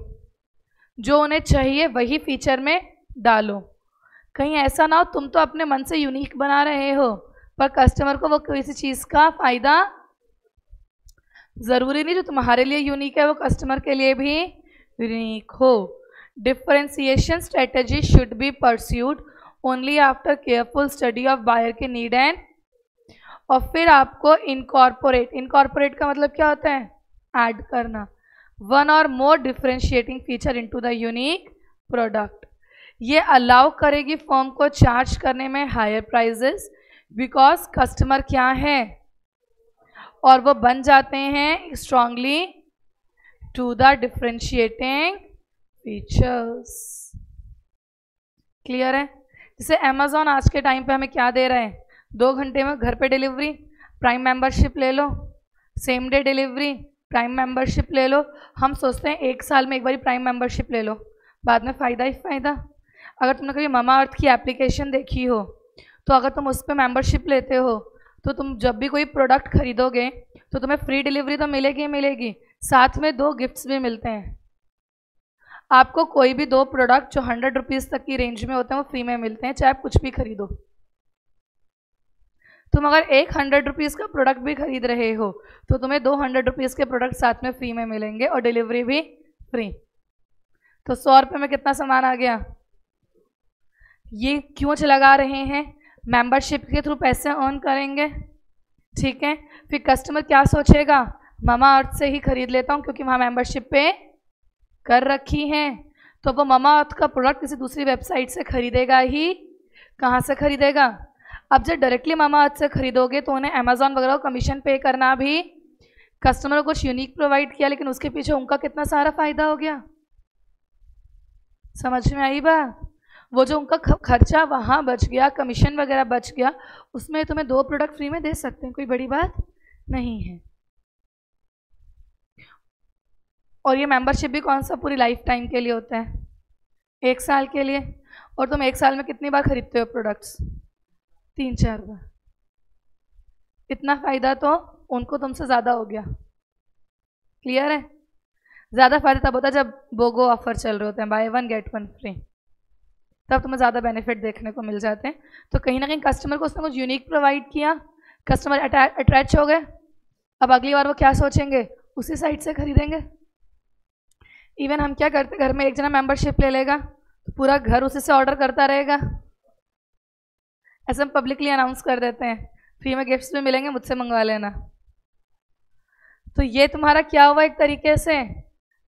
जो उन्हें चाहिए वही फीचर में डालो। कहीं ऐसा ना हो तुम तो अपने मन से यूनिक बना रहे हो पर कस्टमर को वो किसी चीज़ का फायदा, ज़रूरी नहीं जो तुम्हारे लिए यूनिक है वो कस्टमर के लिए भी यूनिक हो। Differentiation strategy should be pursued only after careful study of buyer के नीड एंड, और फिर आपको इनकॉर्पोरेट का मतलब क्या होता है? ऐड करना वन और more differentiating feature into the unique product. ये अलाउ करेगी फर्म को चार्ज करने में हायर प्राइजेस, बिकॉज कस्टमर क्या है और वो बन जाते हैं strongly to the differentiating features. Clear है? जैसे अमेजोन आज के टाइम पे हमें क्या दे रहा है? 2 घंटे में घर पे डिलीवरी, प्राइम मेंबरशिप ले लो, same day delivery, prime membership ले लो। हम सोचते हैं 1 साल में एक बार प्राइम मेंबरशिप ले लो, बाद में फ़ायदा ही फ़ायदा। अगर तुमने कभी मामा अर्थ की एप्लीकेशन देखी हो तो अगर तुम उस पर मेंबरशिप लेते हो तो तुम जब भी कोई प्रोडक्ट खरीदोगे तो तुम्हें फ्री डिलीवरी तो मिलेगी ही मिलेगी, साथ में 2 गिफ्ट्स भी मिलते हैं। आपको कोई भी 2 प्रोडक्ट जो 100 रुपीज़ तक की रेंज में होते हैं वो फ्री में मिलते हैं, चाहे आप कुछ भी खरीदो। तुम अगर एक 100 रुपीज़ का प्रोडक्ट भी खरीद रहे हो तो तुम्हें 2 100 रुपीज़ के प्रोडक्ट साथ में फ्री में मिलेंगे और डिलीवरी भी फ्री। तो 100 रुपये में कितना सामान आ गया? ये क्यों लगा रहे हैं? मेंबरशिप के थ्रू पैसे अर्न करेंगे, ठीक है। फिर कस्टमर क्या सोचेगा? मामा अर्थ से ही खरीद लेता हूँ क्योंकि वहाँ मेंबरशिप पे कर रखी है, तो वो मामा अर्थ का प्रोडक्ट किसी दूसरी वेबसाइट से खरीदेगा ही। कहाँ से खरीदेगा? अब जब डायरेक्टली मामा अर्थ से खरीदोगे तो उन्हें अमेजोन वगैरह को कमीशन पे करना भी, कस्टमर को कुछ यूनिक प्रोवाइड किया लेकिन उसके पीछे उनका कितना सारा फायदा हो गया। समझ में आई बात? वो जो उनका खर्चा वहाँ बच गया, कमीशन वगैरह बच गया, उसमें तुम्हें 2 प्रोडक्ट फ्री में दे सकते हैं, कोई बड़ी बात नहीं है। और ये मेंबरशिप भी कौन सा? पूरी लाइफ टाइम के लिए होता है, 1 साल के लिए। और तुम 1 साल में कितनी बार खरीदते हो प्रोडक्ट्स? 3-4 बार। इतना फ़ायदा तो उनको तुमसे ज़्यादा हो गया। क्लियर है? ज़्यादा फ़ायदा तब होता है जब बोगो ऑफर चल रहे होते हैं, बाय 1 गेट 1 फ्री, तब तुम्हें ज़्यादा बेनिफिट देखने को मिल जाते हैं। तो कहीं ना कहीं कस्टमर को उसने कुछ यूनिक प्रोवाइड किया, कस्टमर अटैच हो गए। अब अगली बार वो क्या सोचेंगे? उसी साइट से खरीदेंगे। इवन हम क्या करते हैं, घर में एक जना मेंबरशिप ले लेगा तो पूरा घर उसी से ऑर्डर करता रहेगा। ऐसे हम पब्लिकली अनाउंस कर देते हैं, फ्री में गिफ्ट्स भी मिलेंगे, मुझसे मंगवा लेना। तो ये तुम्हारा क्या हुआ, एक तरीके से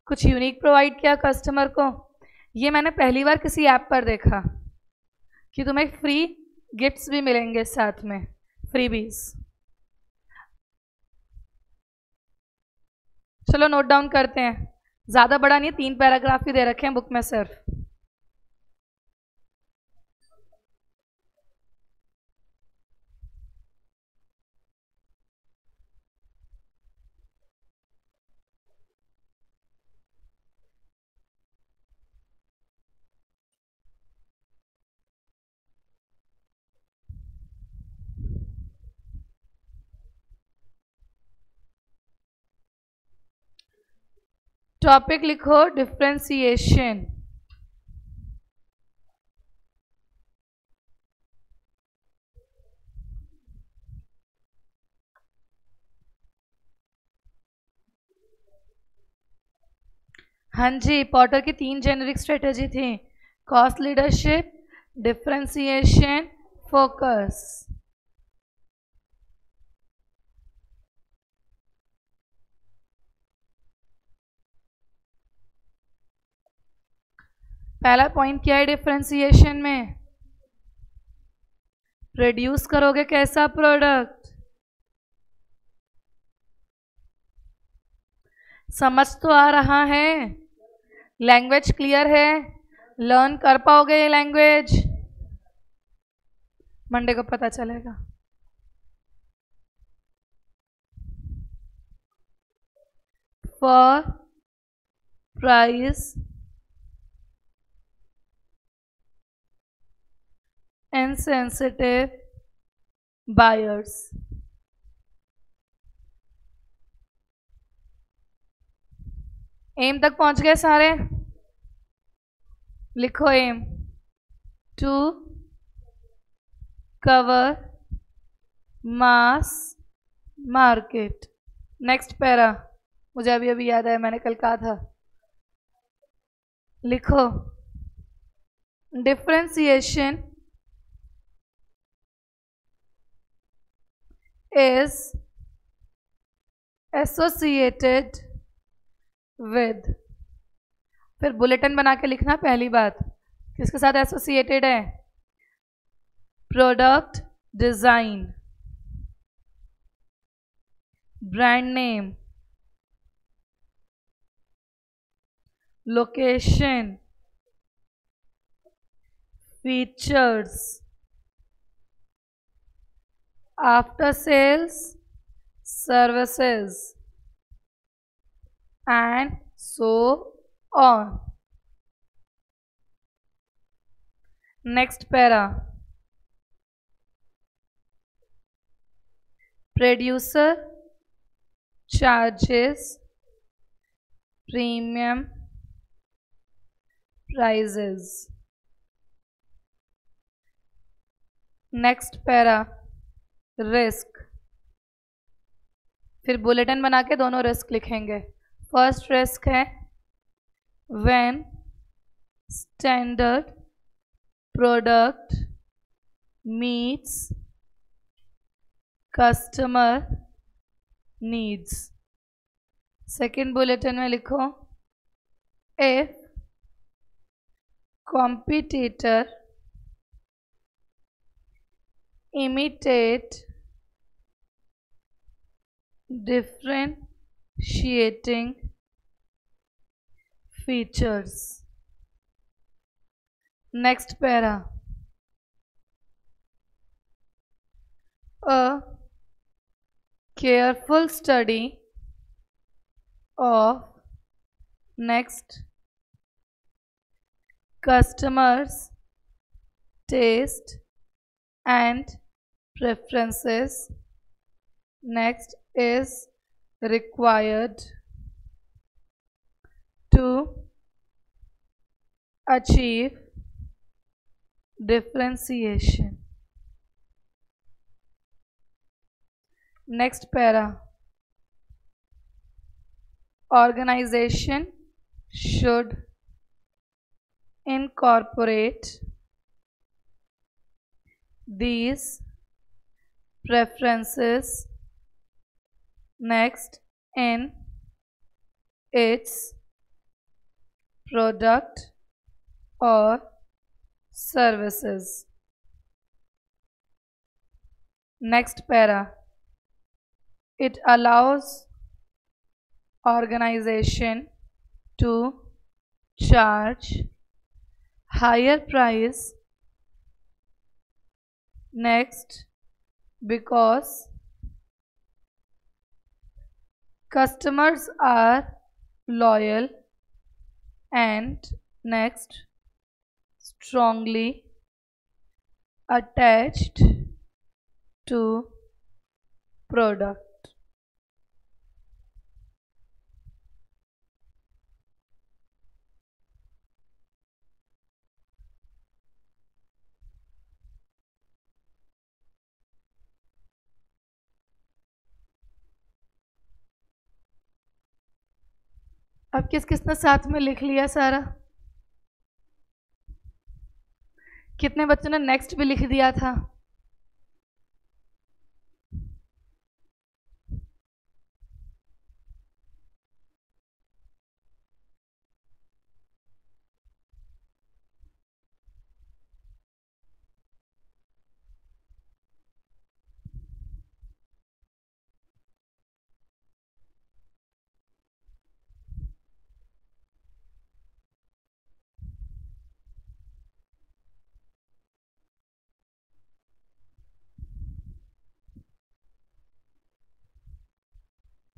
कुछ यूनिक प्रोवाइड किया कस्टमर को। ये मैंने पहली बार किसी ऐप पर देखा कि तुम्हें फ्री गिफ्ट्स भी मिलेंगे साथ में, फ्रीबीज। चलो नोट डाउन करते हैं, ज़्यादा बड़ा नहीं, 3 पैराग्राफ ही दे रखे हैं बुक में सिर्फ। टॉपिक लिखो डिफ्रेंसिएशन। हाँ जी, पॉटर की 3 जेनरिक स्ट्रेटेजी थी, कॉस्ट लीडरशिप, डिफ्रेंसिएशन, फोकस। पहला पॉइंट क्या है डिफ्रेंसिएशन में, प्रोड्यूस करोगे कैसा प्रोडक्ट। समझ तो आ रहा है, लैंग्वेज क्लियर है, लर्न कर पाओगे ये लैंग्वेज, मंडे को पता चलेगा। For price insensitive buyers। Aim तक पहुंच गए सारे, लिखो aim, to cover mass market. Next para, मुझे अभी अभी याद आया, मैंने कल कहा था, लिखो डिफ्रेंसिएशन is associated with, फिर बुलेटिन बना के लिखना पहली बात, किसके साथ एसोसिएटेड है, product design, brand name, location, features, after sales services, and so on. Next para, producer charges premium prices. Next para, risk, फिर बुलेटिन बना के दोनों रिस्क लिखेंगे। फर्स्ट रिस्क है when standard product meets customer needs. Second bulletin में लिखो if competitor imitate differentiating features. Next para, a careful study of next customers' taste and preferences next is required to achieve differentiation. Next para, organization should incorporate these preferences next in its product or services. Next para. It allows organization to charge higher price next because customers are loyal and next strongly attached to product. अब किसने साथ में लिख लिया सारा? कितने बच्चों ने नेक्स्ट भी लिख दिया था?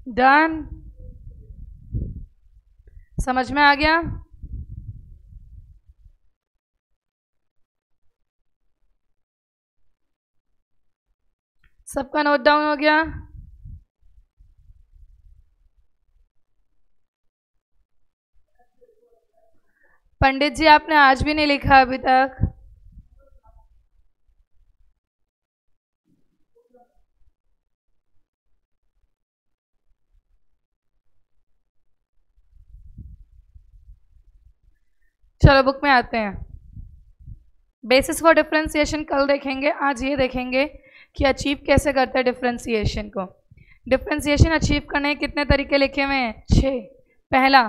डन? समझ में आ गया? सबका नोट डाउन हो गया? पंडित जी आपने आज भी नहीं लिखा अभी तक। चलो बुक में आते हैं। बेसिस फॉर डिफरेंशिएशन कल देखेंगे, आज ये देखेंगे कि अचीव कैसे करते हैं डिफरेंशिएशन को। डिफरेंशिएशन अचीव करने के कितने तरीके लिखे हुए हैं? 6। पहला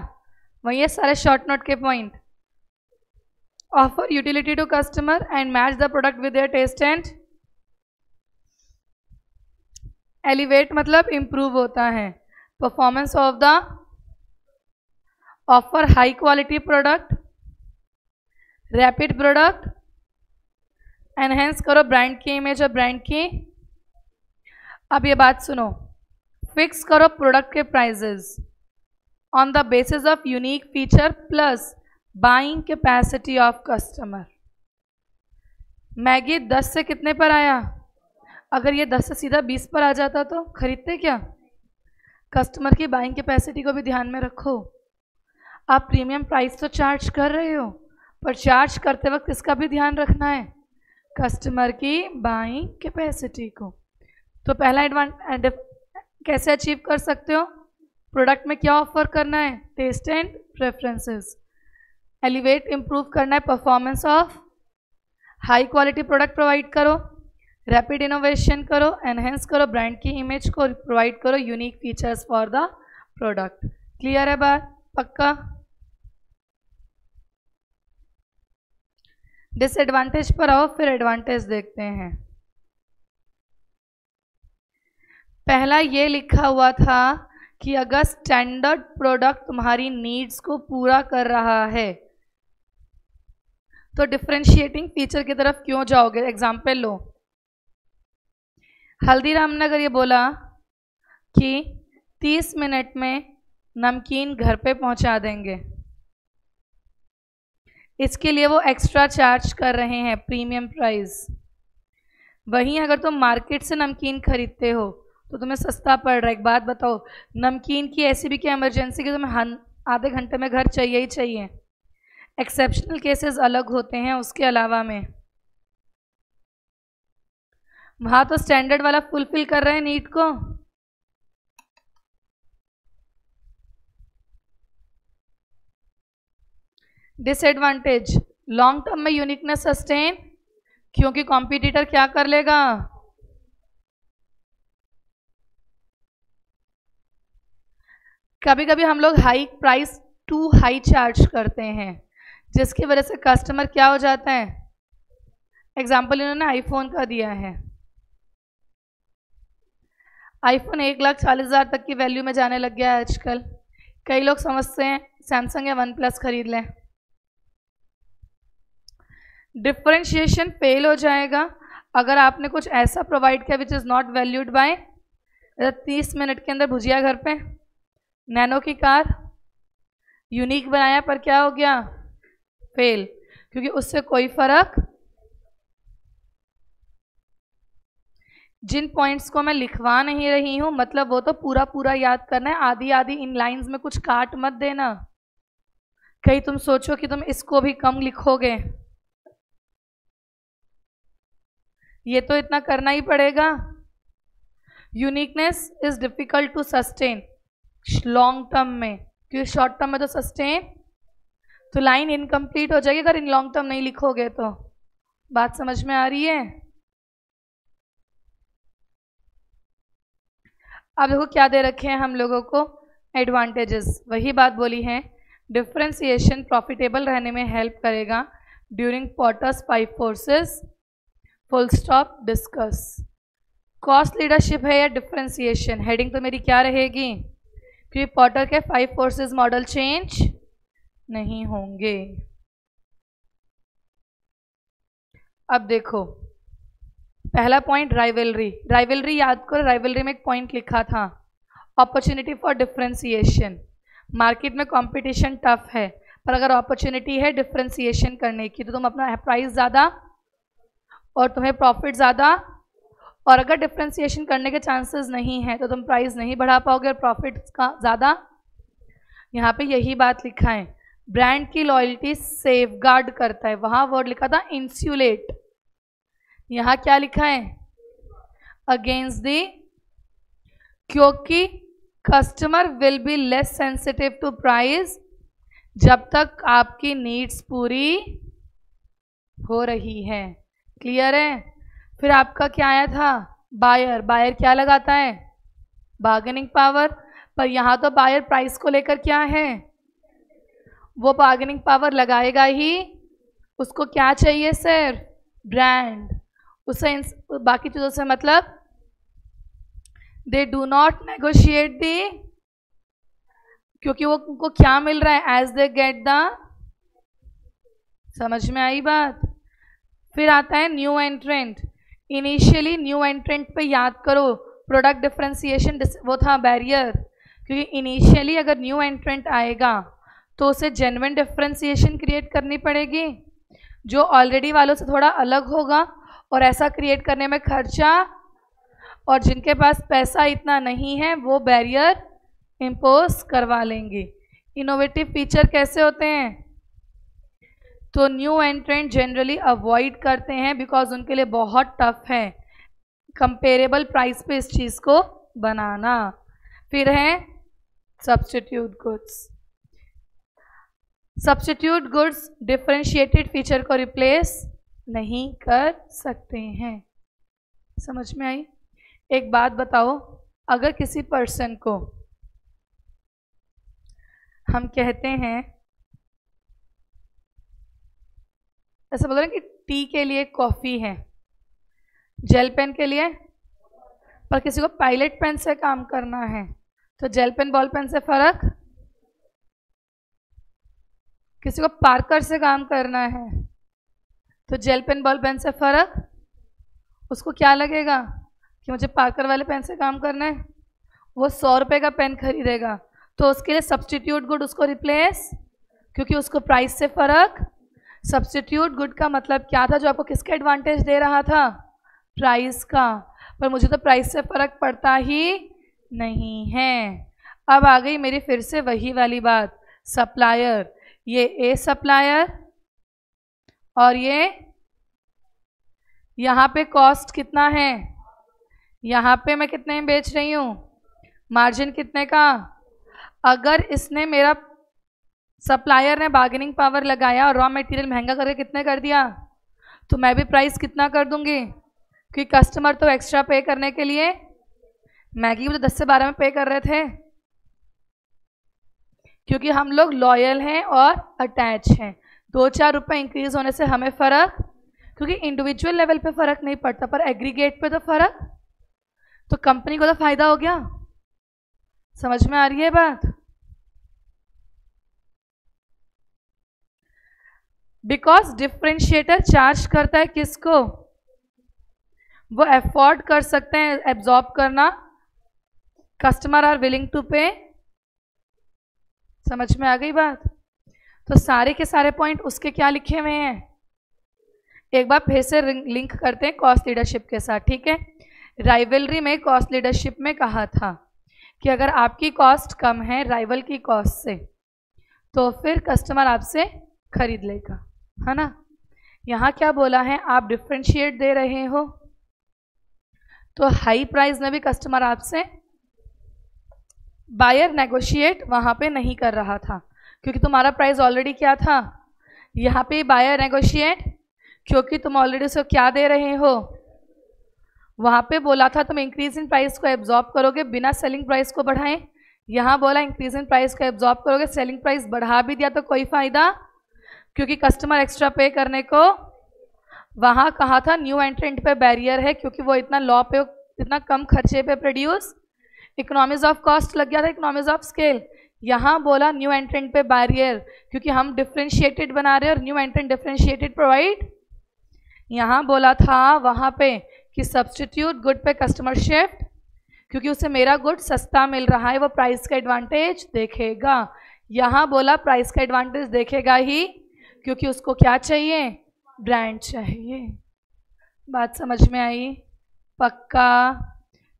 वही है सारे शॉर्ट नोट के point. Offer utility to customer and match the product with their taste and. Elevate मतलब इंप्रूव होता है। Performance of the offer high quality product, rapid product, enhance करो ब्रांड की इमेज और ब्रांड की। अब ये बात सुनो, फिक्स करो प्रोडक्ट के prices on the basis of unique feature plus buying capacity of customer. Maggi 10 से कितने पर आया? अगर ये 10 से सीधा 20 पर आ जाता तो खरीदते क्या? कस्टमर की बाइंग कैपेसिटी को भी ध्यान में रखो। आप प्रीमियम प्राइस तो चार्ज कर रहे हो, पर चार्ज करते वक्त इसका भी ध्यान रखना है, कस्टमर की बाइंग कैपेसिटी को। तो पहला एडवांटेज कैसे अचीव कर सकते हो? प्रोडक्ट में क्या ऑफर करना है? Taste and preferences. Elevate improve करना है performance of, high quality product provide करो, रैपिड इनोवेशन करो, एनहेंस करो ब्रांड की इमेज को, प्रोवाइड करो unique features for the product. Clear है बात? पक्का? डिसएडवांटेज पर आओ, फिर एडवांटेज देखते हैं। पहला ये लिखा हुआ था कि अगर स्टैंडर्ड प्रोडक्ट तुम्हारी नीड्स को पूरा कर रहा है तो डिफरेंशिएटिंग फीचर की तरफ क्यों जाओगे? एग्जाम्पल लो, हल्दीराम ने अगर ये बोला कि 30 मिनट में नमकीन घर पे पहुंचा देंगे, इसके लिए वो एक्स्ट्रा चार्ज कर रहे हैं प्रीमियम प्राइस। वहीं अगर तुम मार्केट से नमकीन खरीदते हो तो तुम्हें सस्ता पड़ रहा है। एक बात बताओ, नमकीन की ऐसी भी क्या इमरजेंसी कि तुम्हें आधे घंटे में घर चाहिए ही चाहिए? एक्सेप्शनल केसेस अलग होते हैं उसके अलावा में। वहाँ तो स्टैंडर्ड वाला फुलफिल कर रहे हैं नीड को। डिसएडवांटेज, लॉन्ग टर्म में यूनिकनेस सस्टेन, क्योंकि कॉम्पिटिटर क्या कर लेगा, कभी कभी हम लोग high price to high charge करते हैं, जिसकी वजह से कस्टमर क्या हो जाता है। एग्जाम्पल इन्होंने आईफोन का दिया है, आईफोन 1,40,000 तक की वैल्यू में जाने लग गया है आजकल। कई लोग समझते हैं सैमसंग या वन प्लस खरीद लें। डिफरेंशिएशन फेल हो जाएगा अगर आपने कुछ ऐसा प्रोवाइड किया which is not valued bye. 30 minute के अंदर भुजिया घर पे, नैनो की कार यूनिक बनाया पर क्या हो गया, फेल, क्योंकि उससे कोई फर्क। जिन पॉइंट्स को मैं लिखवा नहीं रही हूं मतलब वो तो पूरा पूरा याद करना है, आधी आधी इन लाइंस में कुछ काट मत देना, कहीं तुम सोचो कि तुम इसको भी कम लिखोगे, ये तो इतना करना ही पड़ेगा। Uniqueness is difficult to sustain long term में, क्योंकि शॉर्ट टर्म में तो सस्टेन, तो लाइन इनकम्प्लीट हो जाएगी अगर इन लॉन्ग टर्म नहीं लिखोगे तो। बात समझ में आ रही है। अब देखो क्या दे रखे हैं हम लोगों को, एडवांटेजेस, वही बात बोली है, डिफरेंशिएशन प्रॉफिटेबल रहने में हेल्प करेगा during Porter's 5 forces, full stop, discuss. Cost leadership है या डिफरेंशिएशन, हेडिंग तो मेरी क्या रहेगी, क्योंकि पॉटर के 5 फोर्सेस मॉडल चेंज नहीं होंगे। अब देखो पहला पॉइंट राइवलरी, राइवलरी याद करो, राइवलरी में एक पॉइंट लिखा था, अपॉर्चुनिटी फॉर डिफरेंशिएशन। मार्केट में कंपटीशन टफ है, पर अगर अपॉर्चुनिटी है डिफरेंशिएशन करने की तो तुम अपना प्राइस ज़्यादा और तुम्हें प्रॉफिट ज़्यादा, और अगर डिफरेंशिएशन करने के चांसेस नहीं है तो तुम प्राइस नहीं बढ़ा पाओगे और प्रॉफिट का ज़्यादा। यहाँ पे यही बात लिखा है, ब्रांड की लॉयल्टी सेफगार्ड करता है, वहाँ वर्ड लिखा था इंसुलेट, यहाँ क्या लिखा है, अगेंस्ट दी, क्योंकि customer will be less sensitive to price जब तक आपकी नीड्स पूरी हो रही है। क्लियर है। फिर आपका क्या आया था, बायर, बायर क्या लगाता है, बार्गेनिंग पावर, पर यहाँ तो बायर प्राइस को लेकर क्या है, वो बार्गेनिंग पावर लगाएगा ही, उसको क्या चाहिए सिर्फ ब्रांड, उसे बाकी चीज़ों से मतलब, दे डू नॉट नेगोशिएट दी, क्योंकि वो उनको क्या मिल रहा है, एज दे गेट द, समझ में आई बात। फिर आता है न्यू एंट्रेंट, इनिशियली न्यू एंट्रेंट पे याद करो प्रोडक्ट डिफरेंशिएशन वो था बैरियर, क्योंकि इनिशियली अगर न्यू एंट्रेंट आएगा तो उसे जेन्युइन डिफरेंशिएशन क्रिएट करनी पड़ेगी जो ऑलरेडी वालों से थोड़ा अलग होगा, और ऐसा क्रिएट करने में खर्चा, और जिनके पास पैसा इतना नहीं है वो बैरियर इम्पोज करवा लेंगे। इनोवेटिव फीचर कैसे होते हैं, तो न्यू एंट्रेंट जनरली अवॉइड करते हैं बिकॉज उनके लिए बहुत टफ है कंपेरेबल प्राइस पे इस चीज़ को बनाना। फिर है substitute goods, substitute goods differentiated feature को रिप्लेस नहीं कर सकते हैं। समझ में आई। एक बात बताओ, अगर किसी पर्सन को हम कहते हैं, ऐसा बोल रहे हैं कि टी के लिए कॉफ़ी है, जेल पेन के लिए, पर किसी को पायलट पेन से काम करना है तो जेल पेन बॉल पेन से फर्क, किसी को पार्कर से काम करना है तो जेल पेन बॉल पेन से फर्क, उसको क्या लगेगा कि मुझे पार्कर वाले पेन से काम करना है, वो 100 रुपये का पेन खरीदेगा, तो उसके लिए सब्स्टिट्यूट गुड उसको रिप्लेस, क्योंकि उसको प्राइस से फर्क। सब्स्टिट्यूट गुड का मतलब क्या था, जो आपको किसका एडवांटेज दे रहा था, प्राइस का, पर मुझे तो प्राइस से फ़र्क पड़ता ही नहीं है। अब आ गई मेरी फिर से वही वाली बात, सप्लायर, ये ए सप्लायर और ये यहाँ पे कॉस्ट कितना है, यहाँ पे मैं कितने में बेच रही हूँ, मार्जिन कितने का, अगर इसने मेरा सप्लायर ने बार्गेनिंग पावर लगाया और रॉ मटेरियल महंगा करके कितने कर दिया, तो मैं भी प्राइस कितना कर दूंगी, क्योंकि कस्टमर तो एक्स्ट्रा पे करने के लिए, मैगी तो 10 से 12 में पे कर रहे थे, क्योंकि हम लोग लॉयल हैं और अटैच हैं। 2-4 रुपए इंक्रीज होने से हमें फर्क, क्योंकि इंडिविजुअल लेवल पे फर्क नहीं पड़ता पर एग्रीगेट पे तो फर्क, तो कंपनी को तो फायदा हो गया। समझ में आ रही है बात? बिकॉज डिफरेंशिएटर चार्ज करता है किसको, वो एफोर्ड कर सकते हैं एब्जॉर्ब करना, कस्टमर आर विलिंग टू पे। समझ में आ गई बात? तो सारे के सारे पॉइंट उसके क्या लिखे हुए हैं, एक बार फिर से लिंक करते हैं कॉस्ट लीडरशिप के साथ, ठीक है। राइवलरी में कॉस्ट लीडरशिप में कहा था कि अगर आपकी कॉस्ट कम है राइवल की कॉस्ट से, तो फिर कस्टमर आपसे खरीद लेगा, है ना। यहाँ क्या बोला है, आप डिफरेंशिएट दे रहे हो, तो हाई प्राइस में भी कस्टमर आपसे, बायर नेगोशिएट वहाँ पे नहीं कर रहा था क्योंकि तुम्हारा प्राइस ऑलरेडी क्या था, यहाँ पे बायर नेगोशिएट, क्योंकि तुम ऑलरेडी उसको क्या दे रहे हो, वहाँ पे बोला था तुम इंक्रीज इन प्राइस को एब्जॉर्ब करोगे बिना सेलिंग प्राइस को बढ़ाएं, यहाँ बोला इंक्रीज इन प्राइस को एब्जॉर्ब करोगे, सेलिंग प्राइस बढ़ा भी दिया तो कोई फायदा, क्योंकि कस्टमर एक्स्ट्रा पे करने को, वहाँ कहा था न्यू एंट्रेंट पे बैरियर है क्योंकि वो इतना लॉ पे, इतना कम खर्चे पे प्रोड्यूस, इकोनॉमीज ऑफ कॉस्ट लग गया था, इकोनॉमीज ऑफ स्केल। यहाँ बोला न्यू एंट्रेंट पे बैरियर क्योंकि हम डिफरेंशिएटेड बना रहे हैं और न्यू एंट्रेंट डिफरेंशिएटेड प्रोवाइड। यहाँ बोला था वहाँ पे कि सब्सटीट्यूट गुड पे कस्टमर शिफ्ट, क्योंकि उसे मेरा गुड सस्ता मिल रहा है, वो प्राइस का एडवांटेज देखेगा। यहाँ बोला प्राइस का एडवांटेज देखेगा ही क्योंकि उसको क्या चाहिए, ब्रांड चाहिए। बात समझ में आई? पक्का?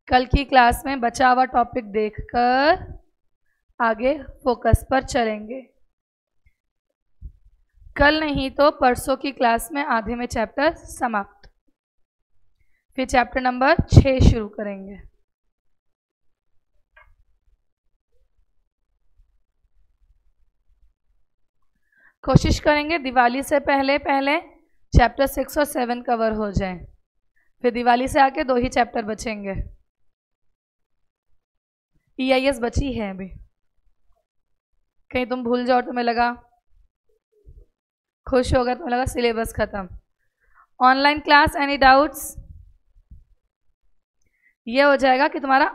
कल की क्लास में बचा हुआ टॉपिक देखकर आगे फोकस पर चलेंगे, कल नहीं तो परसों की क्लास में आधे में चैप्टर समाप्त, फिर चैप्टर नंबर 6 शुरू करेंगे। कोशिश करेंगे दिवाली से पहले पहले चैप्टर 6 और 7 कवर हो जाए, फिर दिवाली से आके 2 ही चैप्टर बचेंगे। EIS बची है अभी, कहीं तुम भूल जाओ, तुम्हें लगा खुश होगा, तुम्हें लगा सिलेबस खत्म। Online class any doubts? ये हो जाएगा कि तुम्हारा